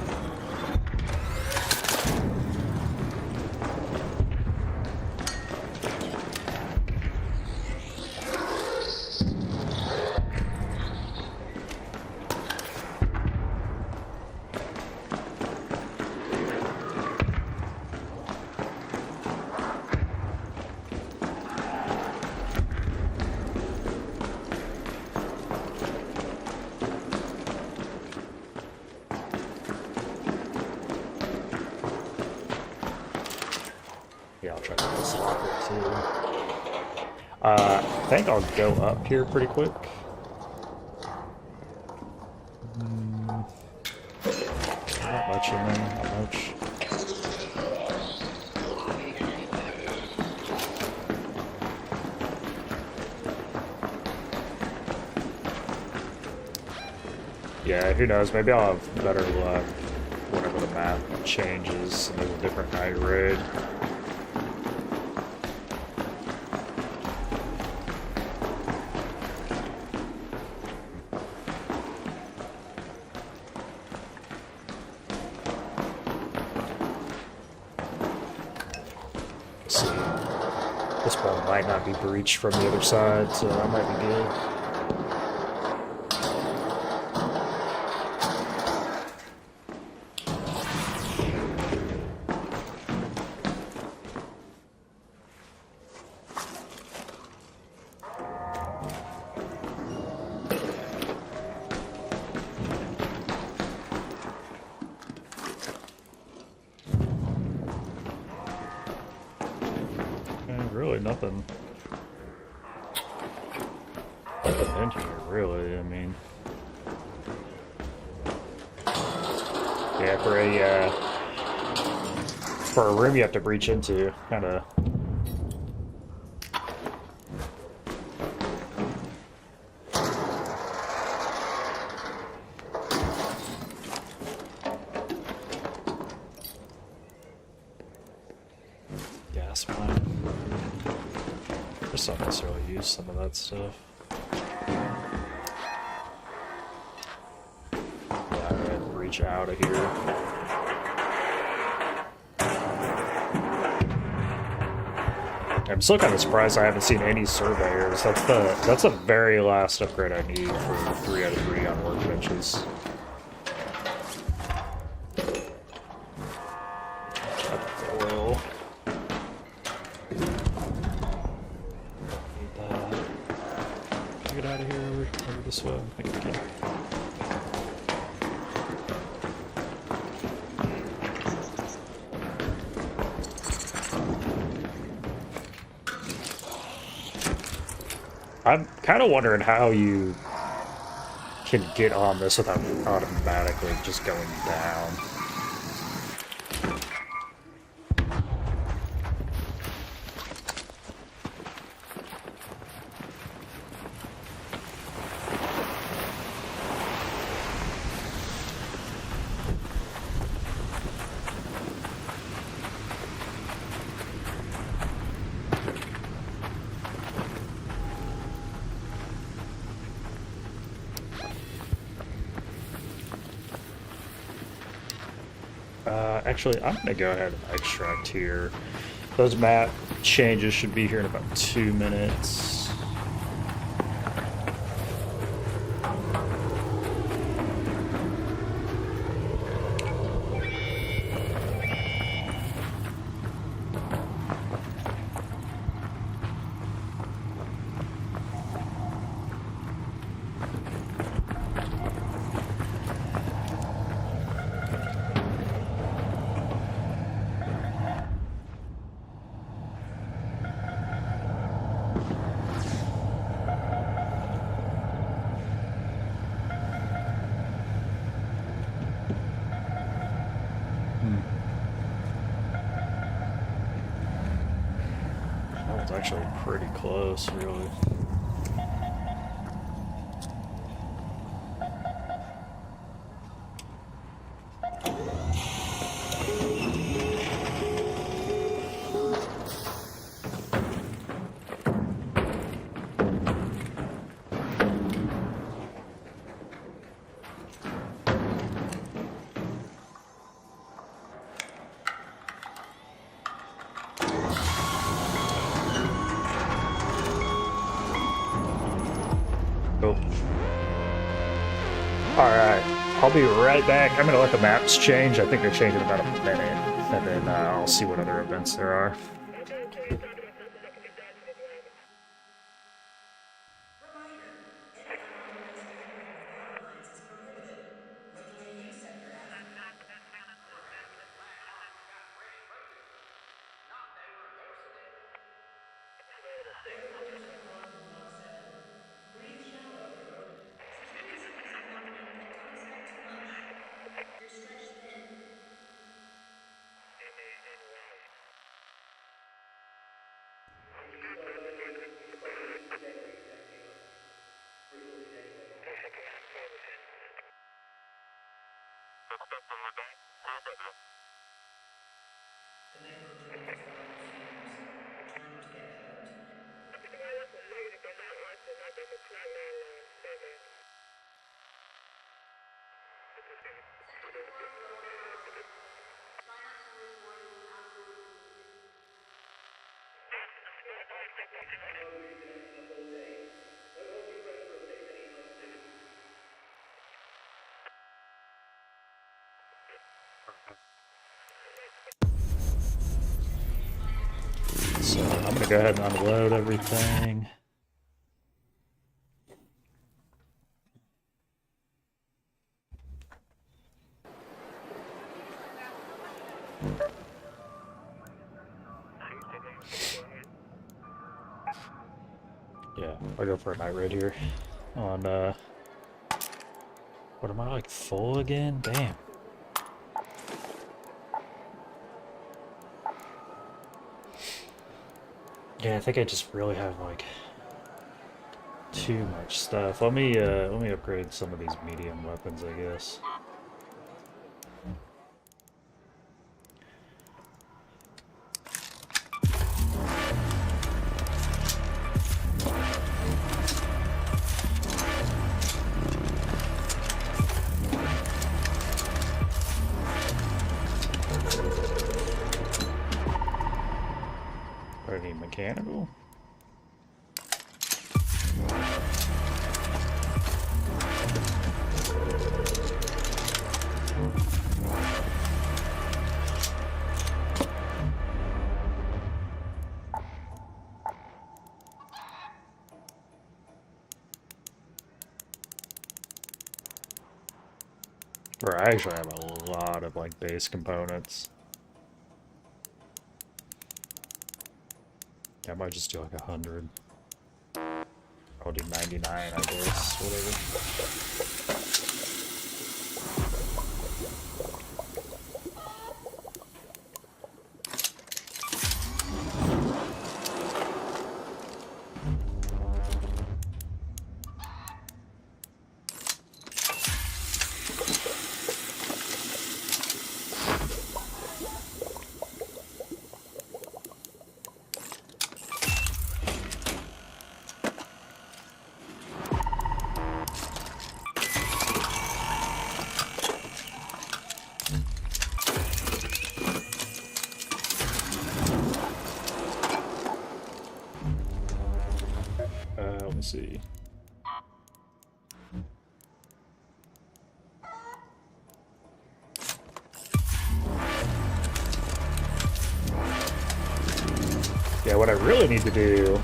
Yeah, I'll try to get this locker too. I think I'll go up here pretty quick. Not much in there, not much. Yeah, who knows? Maybe I'll have better luck whenever the map changes and there's a different night raid. See, this one might not be breached from the other side, so that might be good. Really nothing in here, really. I mean, yeah, for a room you have to breach into, kind of. Gas mine. Just don't necessarily use some of that stuff. Yeah, I'm gonna reach out of here. I'm still kind of surprised I haven't seen any surveyors. That's the very last upgrade I need for 3 out of 3 on workbenches. Oil. Get out of here over this way. I think I can. I'm kind of wondering how you can get on this without automatically just going down. Actually, I'm gonna go ahead and extract here. Those map changes should be here in about 2 minutes. That one's actually pretty close, really. Alright, I'll be right back. I'm gonna let the maps change. I think they change in about a minute, and then I'll see what other events there are. Reminder, any unauthorized internet with power lines is prohibited. Looking at you, Sector F. Regulators are calling to Block 7. Breathe shallow, Code. Security seekers have warned me, but don't expect too much. You're stretched thin. Connected to electronic feeders. Time to get hurt. Sector 4 is low on power. Try not to lose more than you absolutely need. So I'm gonna go ahead and unload everything. Yeah, I'll go for a night raid here on what am I, like, full again? Damn. Yeah, I think I just really have like too much stuff. Let me upgrade some of these medium weapons, I guess. Any mechanical? Or I actually have a lot of like base components. I might just do like 100. I'll do 99, I guess, whatever. Let me see. Yeah, what I really need to do,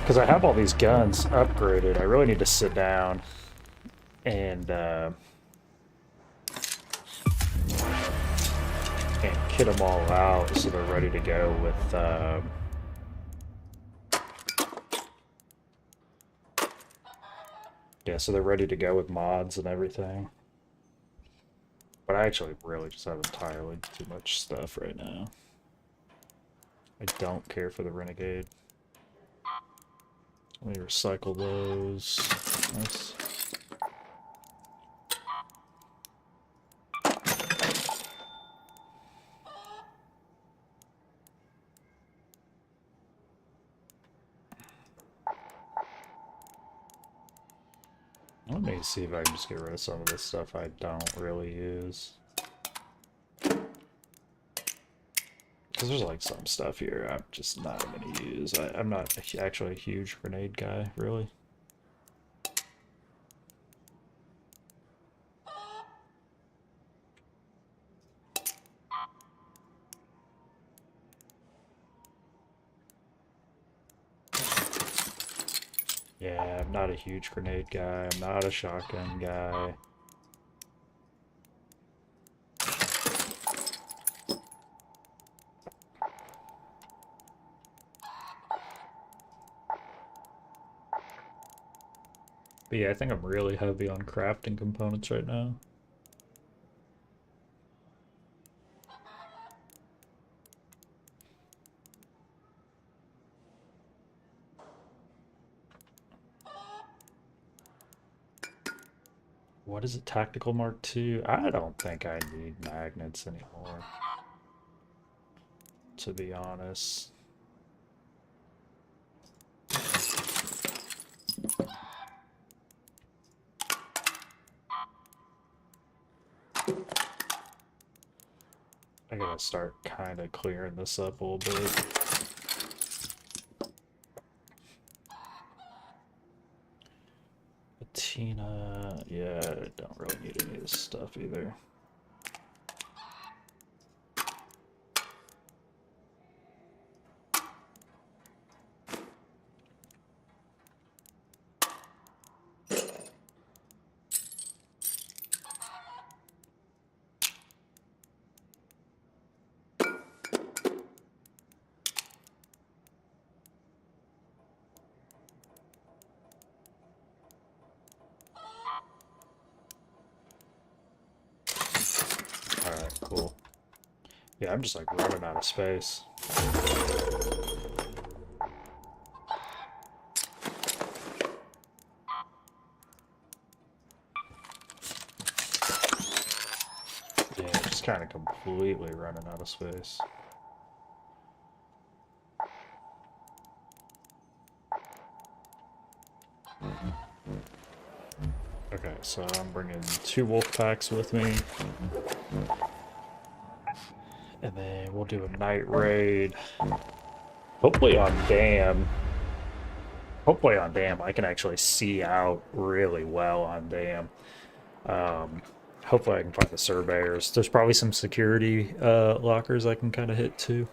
because I have all these guns upgraded, I really need to sit down and kit them all out so they're ready to go with yeah, so they're ready to go with mods and everything. But I actually really just have entirely too much stuff right now. I don't care for the Renegade. Let me recycle those. Nice. Let me see if I can just get rid of some of this stuff I don't really use. Because there's like some stuff here I'm just not going to use. I'm not actually a huge grenade guy, really. Yeah, I'm not a huge grenade guy. I'm not a shotgun guy. But yeah, I think I'm really heavy on crafting components right now. What is a tactical Mark II? I don't think I need magnets anymore, to be honest. I gotta start kind of clearing this up a little bit. Patina, yeah, I don't really need any of this stuff either. Alright, cool. Yeah, I'm just like running out of space. Yeah, just kind of completely running out of space. Okay, so I'm bringing 2 wolf packs with me. And then we'll do a night raid. Hopefully on Dam. Hopefully on Dam I can actually see out really well on Dam. Hopefully I can find the surveyors. There's probably some security lockers I can kind of hit too.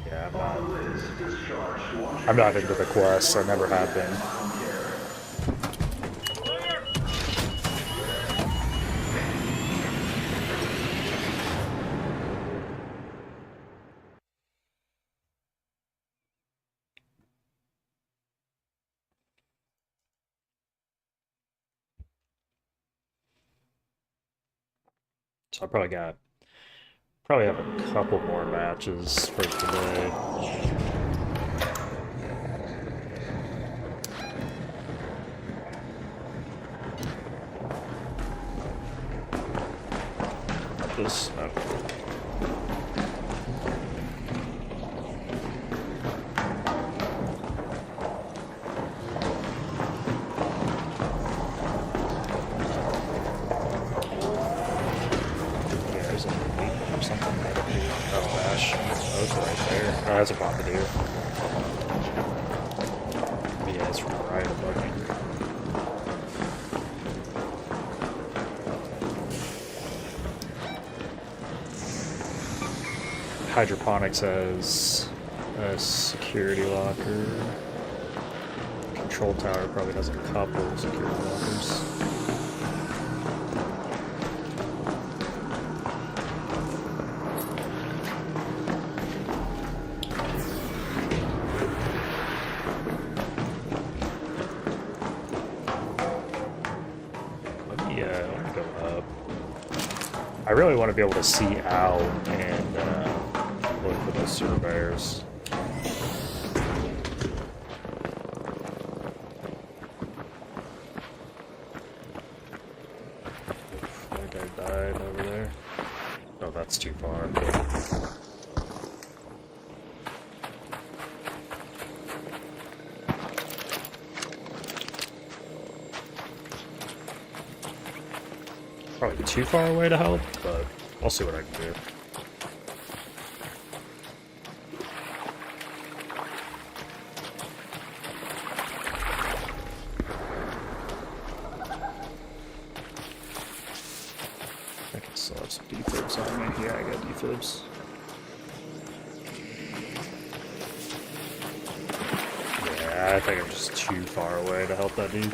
Yeah, I'm not into the quests. I never have been. So I probably have a couple more matches for today. This. Yeah, there's a or something right up here. Oh, Ash. Oh, it's right there. Oh, that's a bombardier. Yeah, it's right above me. Hydroponics has a security locker. Control tower probably has a couple of security lockers. Let me go up. I really want to be able to see out and look for those surveyors. That guy died over there. Oh, that's too far. probably too far away to help, but I'll see what I can do. I can still have some defibs on me. Yeah, I got defibs. Yeah, I think I'm just too far away to help that dude.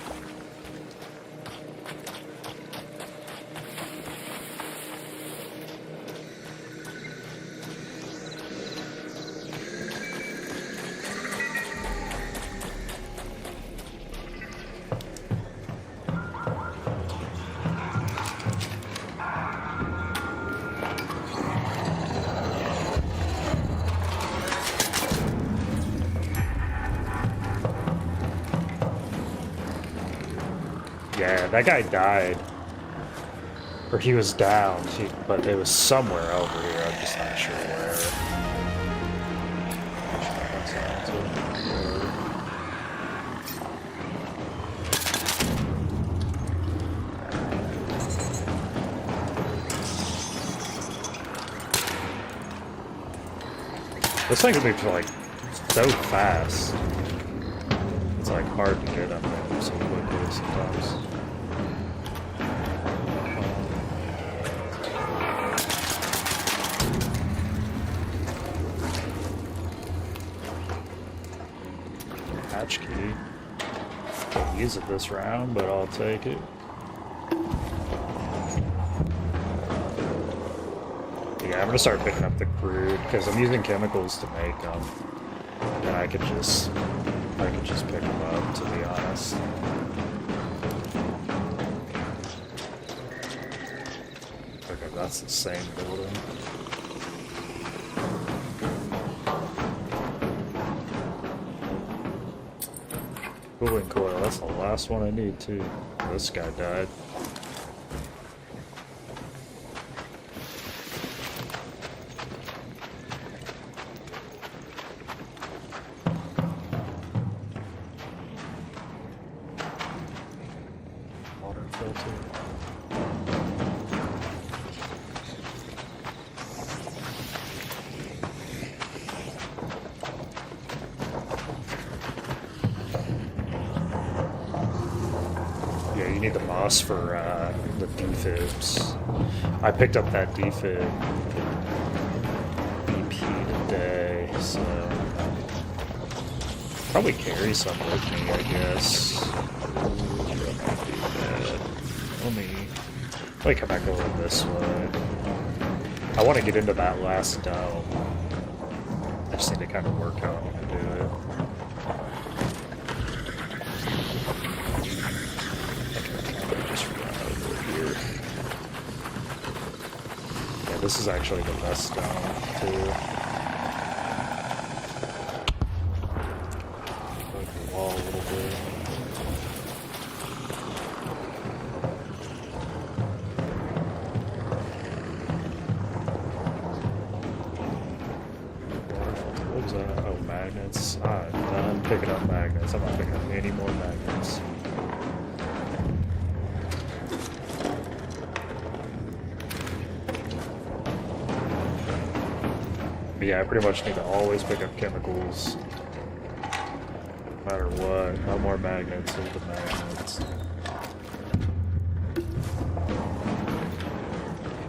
Yeah, that guy died. Or he was down, but it was somewhere over here, I'm just not sure where. This thing moves like so fast. It's like hard to get up there so quickly sometimes. Hatch key. Can't use it this round, but I'll take it. Yeah, I'm gonna start picking up the crude because I'm using chemicals to make them, and I could just pick them up. To be honest. Okay, that's the same building. Cooling coil, that's the last one I need too. This guy died. Water filter. Yeah, you need the moss for the defibs. I picked up that defib BP today, so probably carry some with me, I guess. Let me come back over this way. I want to get into that last dome. I just need to kind of work out how to do it. Just run over here. Yeah, this is actually the best dome too. Move the wall a little bit. What was that? Oh, magnets. I'm done picking up magnets. I'm not picking up any more magnets. But yeah, I pretty much need to always pick up chemicals. No matter what. No more magnets into magnets.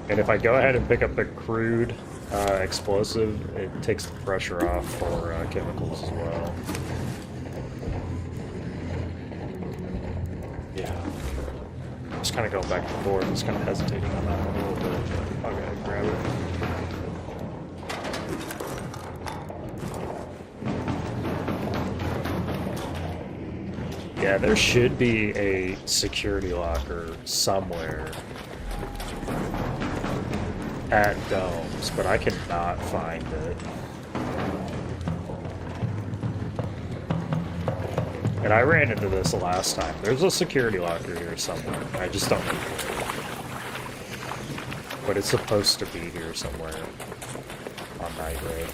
And if I go ahead and pick up the crude explosive, it takes the pressure off for chemicals as well. Yeah. Just kind of going back and forth. Just kind of hesitating on that one a little bit. But I'll go ahead and grab it. Yeah, there should be a security locker somewhere at domes, but I cannot find it. And I ran into this last time. There's a security locker here somewhere. I just don't know. But it's supposed to be here somewhere on Night Raid.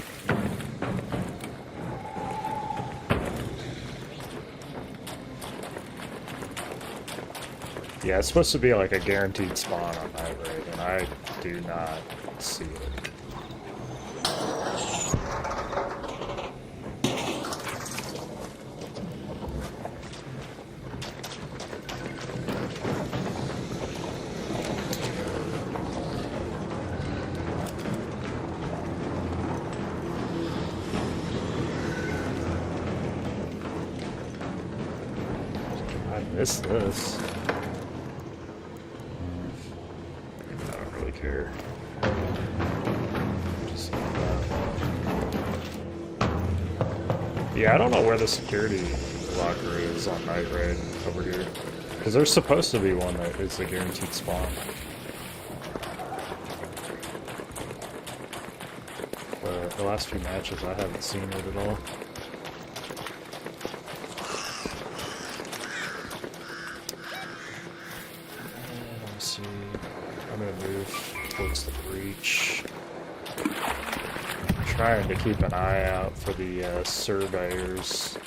Yeah, it's supposed to be like a guaranteed spawn on night raid, and I do not see it. I missed this. I don't really care. Just like that. Yeah, I don't know where the security locker is on night raid over here. Because there's supposed to be one that is a guaranteed spawn. But the last few matches I haven't seen it at all. Let me see. I'm gonna move towards the breach. I'm trying to keep an eye out for the surveyors.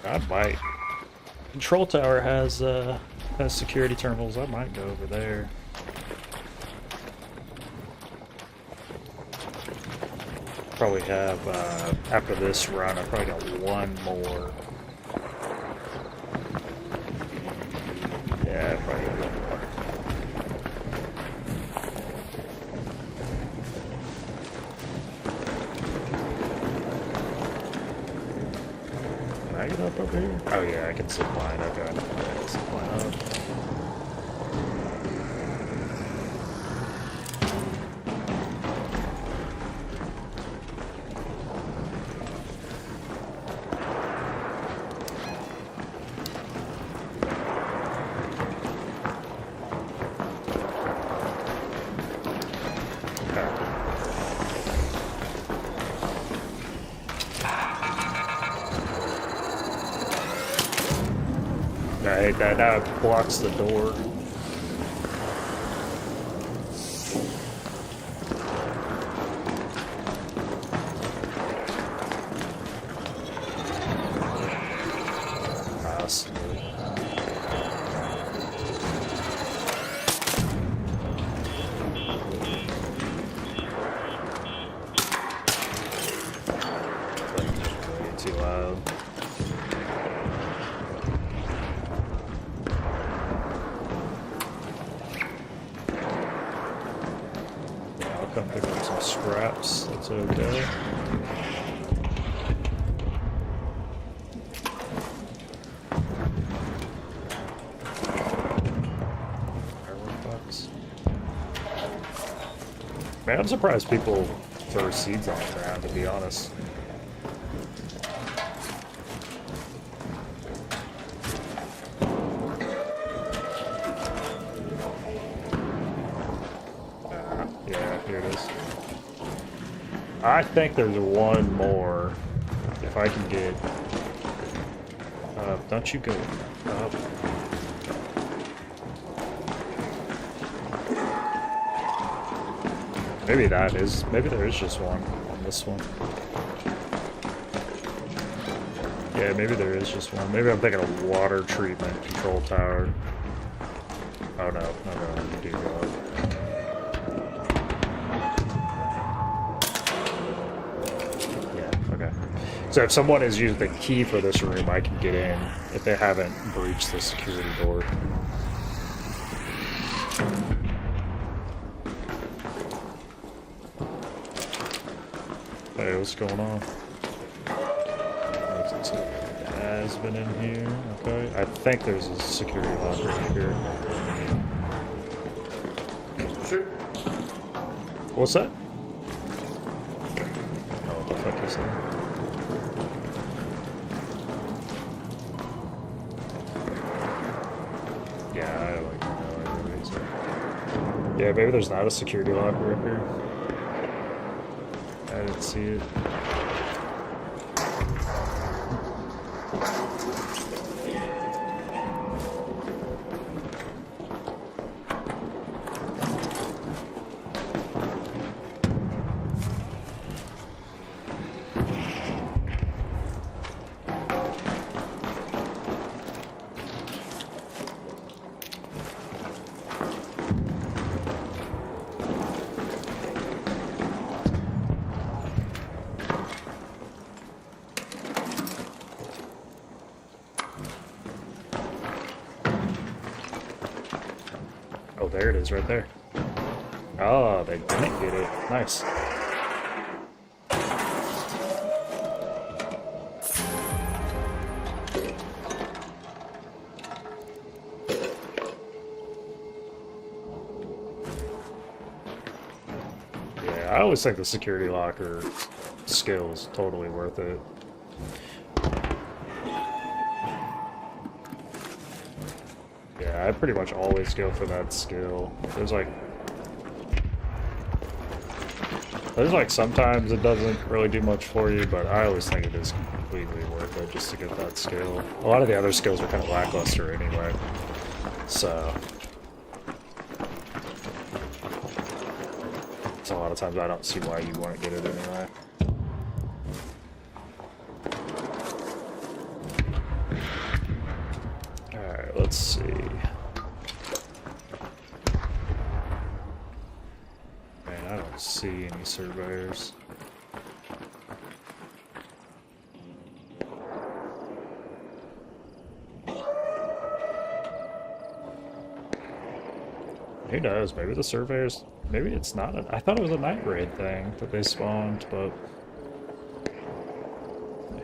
I might. Control tower has security terminals. I might go over there. Probably have after this run. I probably got one more. Yeah, I probably got one more. Can I get up over here? Oh yeah, I can zip line. Okay, yeah, zip line up. Alright, that now blocks the door. Possibly. Way too loud. Come pick up some scraps. That's okay. Firework. Man, I'm surprised people throw seeds on the ground, to be honest. Yeah, here it is. I think there's one more. If I can get... don't you go up. Maybe that is... Maybe there is just one on this one. Yeah, maybe there is just one. Maybe I'm thinking of water treatment control tower. Oh no, you do go up. Okay. So if someone has used the key for this room, I can get in if they haven't breached the security door. Hey, what's going on? Has been in here. Okay. I think there's a security locker right here. Sure. What's that? Oh, what the fuck is that? Yeah, I like no idea. Yeah, maybe there's not a security locker up here. I didn't see it. there it is, right there. Oh, they didn't get it. Nice. Yeah, I always think the security locker skill is totally worth it. Yeah, I pretty much always go for that skill. There's like sometimes it doesn't really do much for you, but I always think it is completely worth it just to get that skill. A lot of the other skills are kind of lackluster anyway, so a lot of times I don't see why you wouldn't get it anyway. Alright, let's see. Man, I don't see any surveyors. Who knows? Maybe the surveyors. Maybe it's not. I thought it was a night raid thing that they spawned, but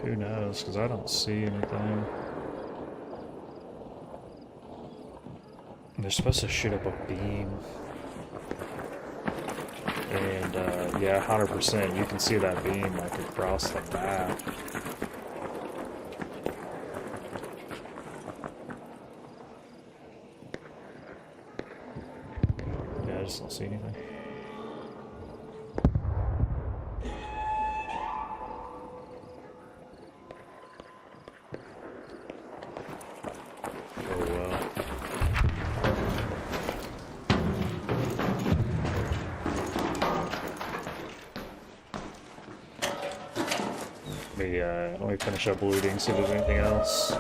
who knows? Because I don't see anything. They're supposed to shoot up a beam. And, yeah, 100%. You can see that beam, like, across the map. Yeah, I just don't see anything. Oh, well. Let me finish up looting, see if there's anything else.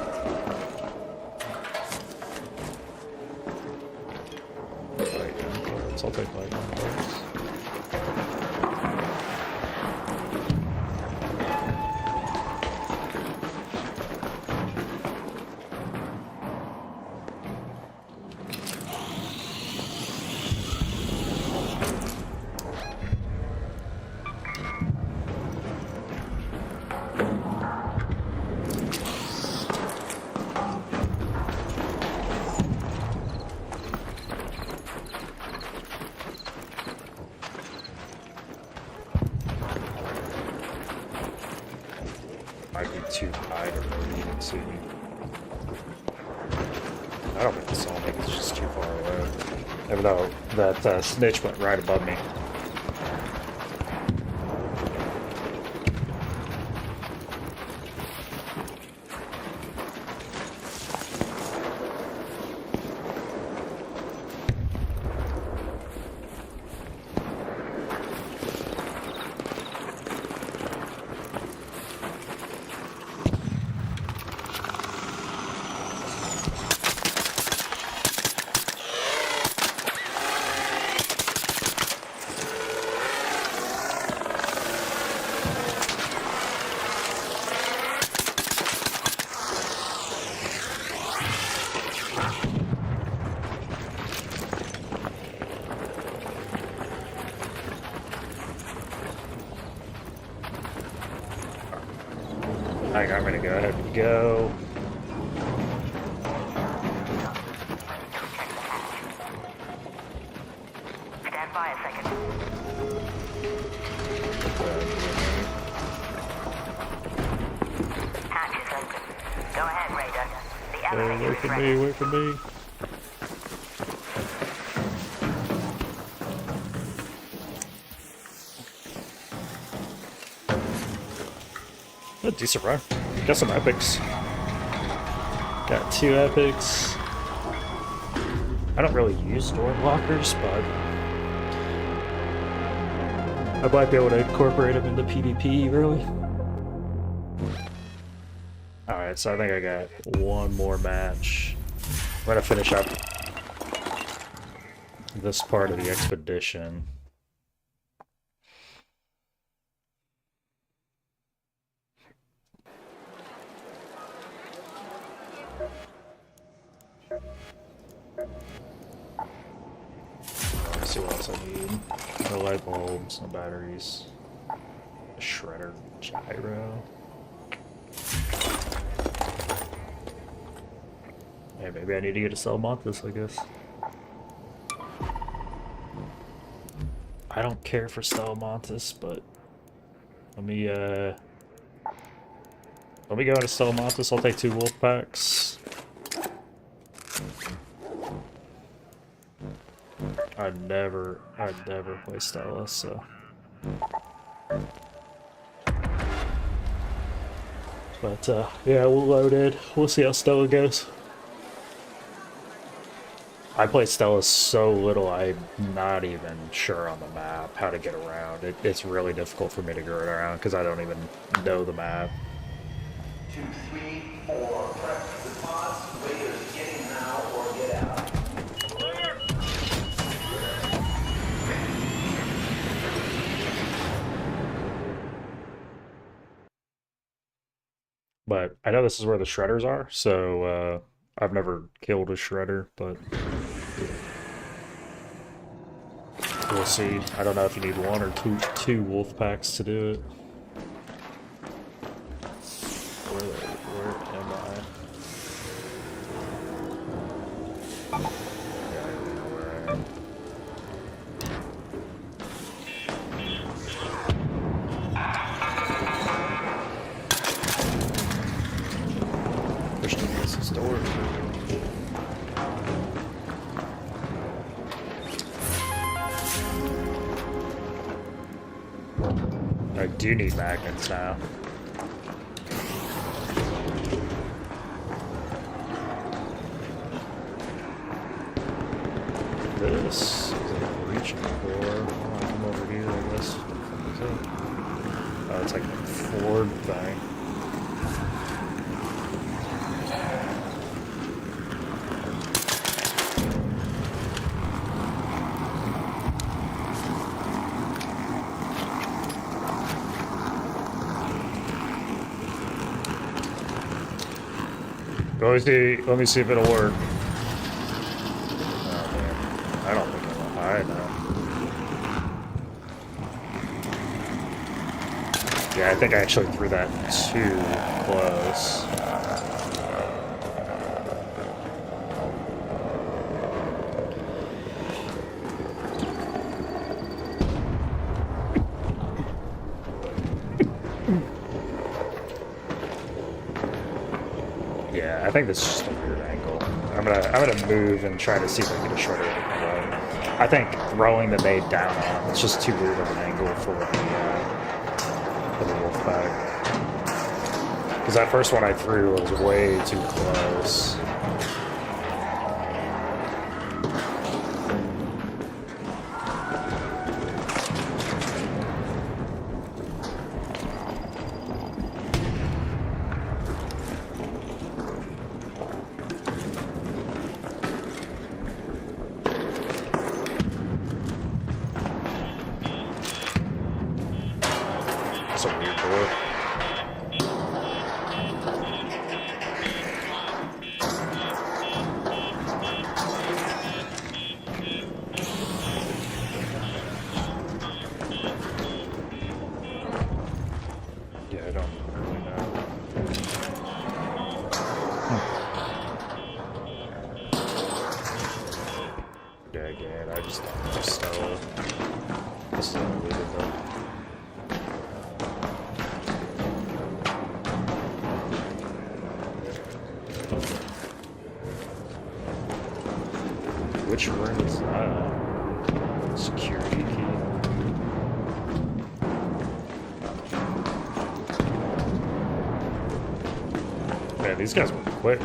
Light gun parts. I'll take light gun parts. Might be too high to really even see. I don't think the saw is just too far away. Even though that snitch went right above me. Alright, I'm gonna go ahead and go. Stand by a second. Hatch is open. Go ahead, Raider. The elevator Wait is for ready. me, wait for me. A decent run. Got some epics. Got 2 epics. I don't really use door blockers, but I might be able to incorporate them into PvP, really. Alright, so I think I got one more match. I'm gonna finish up this part of the expedition. see what else I need. No light bulbs, no batteries. A shredder gyro. Yeah, maybe I need to get a Salamanthus, I guess. I don't care for Salamanthus, but let me go into Salamanthus. I'll take 2 wolf packs. I'd never play Stella, so. But yeah, we'll load in. We'll see how Stella goes. I play Stella so little, I'm not even sure on the map how to get around. It's really difficult for me to get around because I don't even know the map. 2, 3, 4, prep the pods. Raiders, get in now or get out. But I know this is where the shredders are, so I've never killed a shredder, but we'll see. I don't know if you need 1 or 2 wolf packs to do it. Where am I? Yeah, I don't know where I am. Pushed against this door. I do need magnets now. This is what I'm reaching for. Oh, I'm over here, I guess. What the fuck is it? Oh, it's like a Ford thing. Let me see if it'll work. Oh man, I don't think it'll hide now. Yeah, I think I actually threw that too close. Yeah, I think this is just a weird angle. I'm gonna move and try to see if I can get a shorter angle. I think throwing the nade down on him, it's just too weird of an angle for the wolf pack. Because that first one I threw was way too close. That's a weird door. Yeah, I don't really know. Yeah, again, I just Stella. This is unbelievable. Which room is that? Security key. Man, these guys were quick.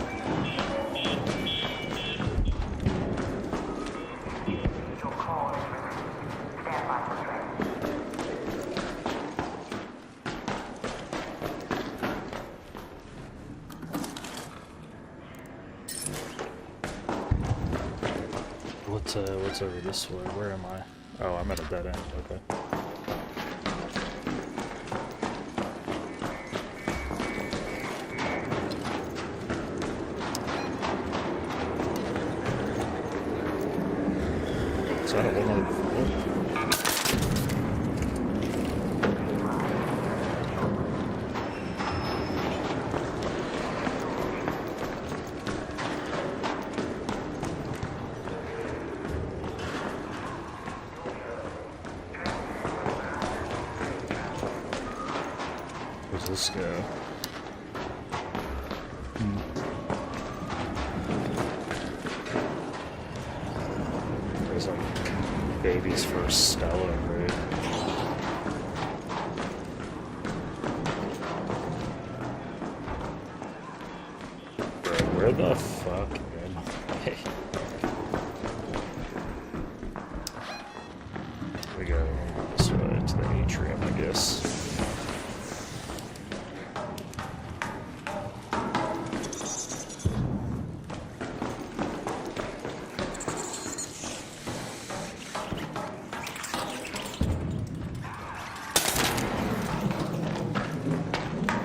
What's over this way? Where am I? Oh, I'm at a dead end. Okay. Is that a whole nother floor? Where's this go? There's like baby's first Stella, right? Bro, where the fuck am I? We go this way to the atrium, I guess.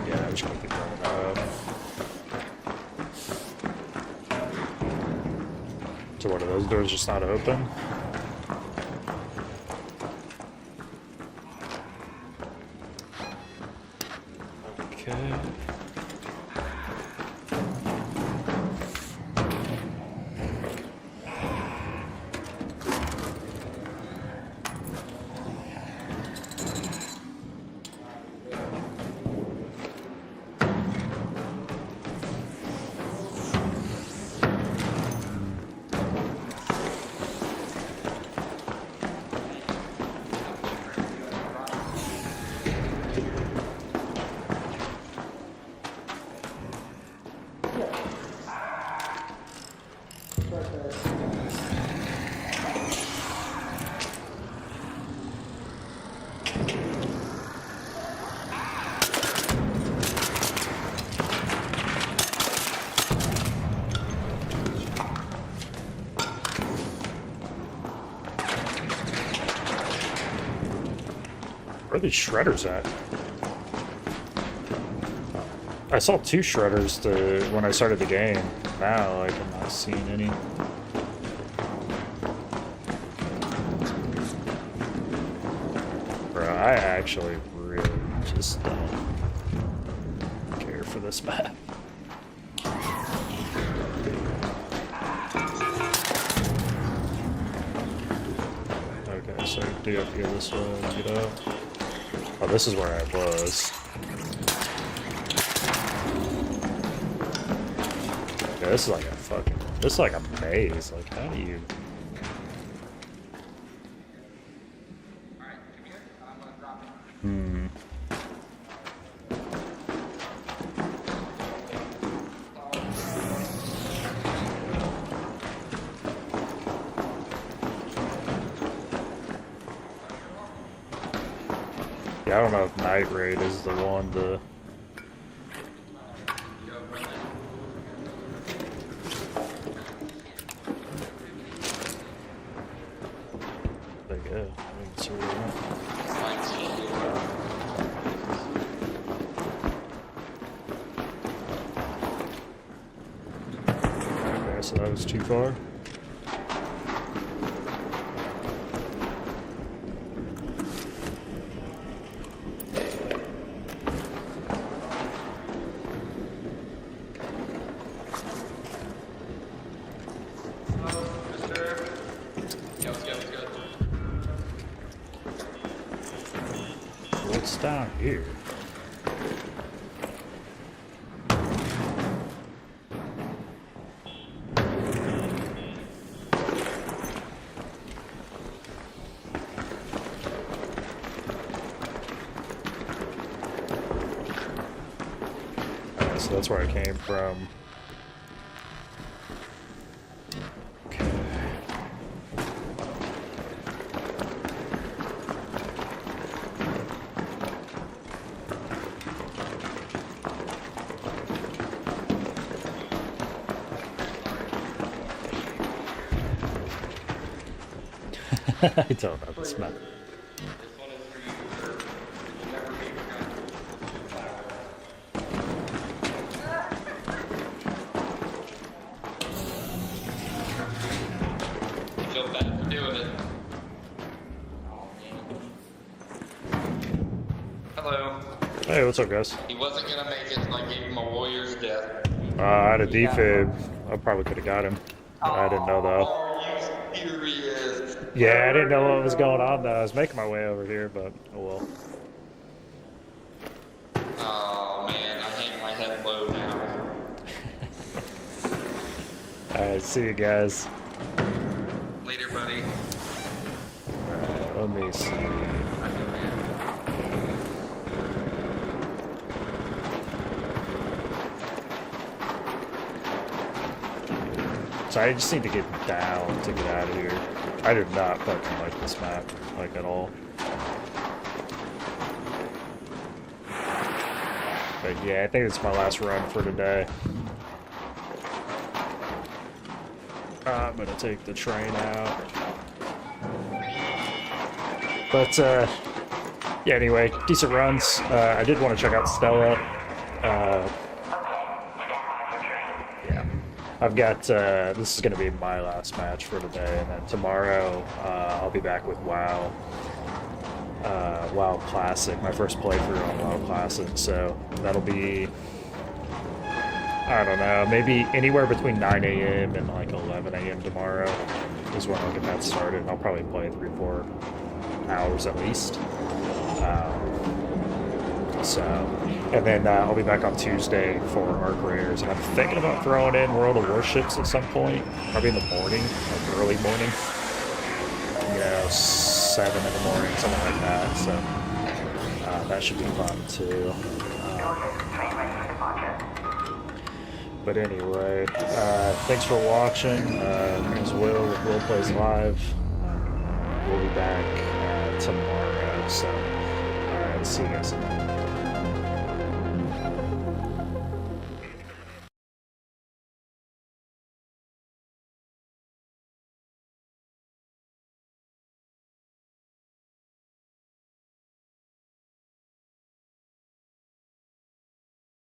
Yeah, we should keep going up. So what are those doors just not open? Okay. Where are these shredders at? I saw two shredders when I started the game. Now, like, I'm not seeing any. Bro, I actually really just don't care for this map. Okay, so do you have to go this way and get out? Oh, this is where I was. Yeah, this is like a fucking... This is like a maze. Like, how do you... Hmm. Yeah, I don't know if Night Raid is the one to... There you go. I can see where you went. Okay, so that was too far. What's down here? Alright, so that's where I came from. Okay. I don't know this map. Feel bad for doing it. Hey, what's up, guys? He wasn't gonna make it, and I gave him a warrior's death. I had a defib. I probably could have got him. I didn't know though. Are you serious? Yeah, I didn't know what was going on though. I was making my way over here, but oh well. Oh man, I hang my head low now. Alright, see you guys. Later, buddy. Let me see. So I just need to get down to get out of here. I do not fucking like this map, like at all. But yeah, I think it's my last run for today. I'm gonna take the train out. But yeah, anyway, decent runs. I did want to check out Stella. Yeah, I've got this is gonna be my last match for today, and then tomorrow I'll be back with WoW. WoW Classic, my first playthrough on WoW Classic, so that'll be, I don't know, maybe anywhere between 9 a.m. and like 11 a.m. tomorrow is when I'll get that started. I'll probably play 3-4 hours at least. And then I'll be back on Tuesday for Arc Raiders, and I'm thinking about throwing in World of Warships at some point, probably in the morning, like early morning. 7 in the morning, something like that. So that should be fun too. But anyway, thanks for watching. As Will Plays Live. We'll be back tomorrow. So, alright, see you guys.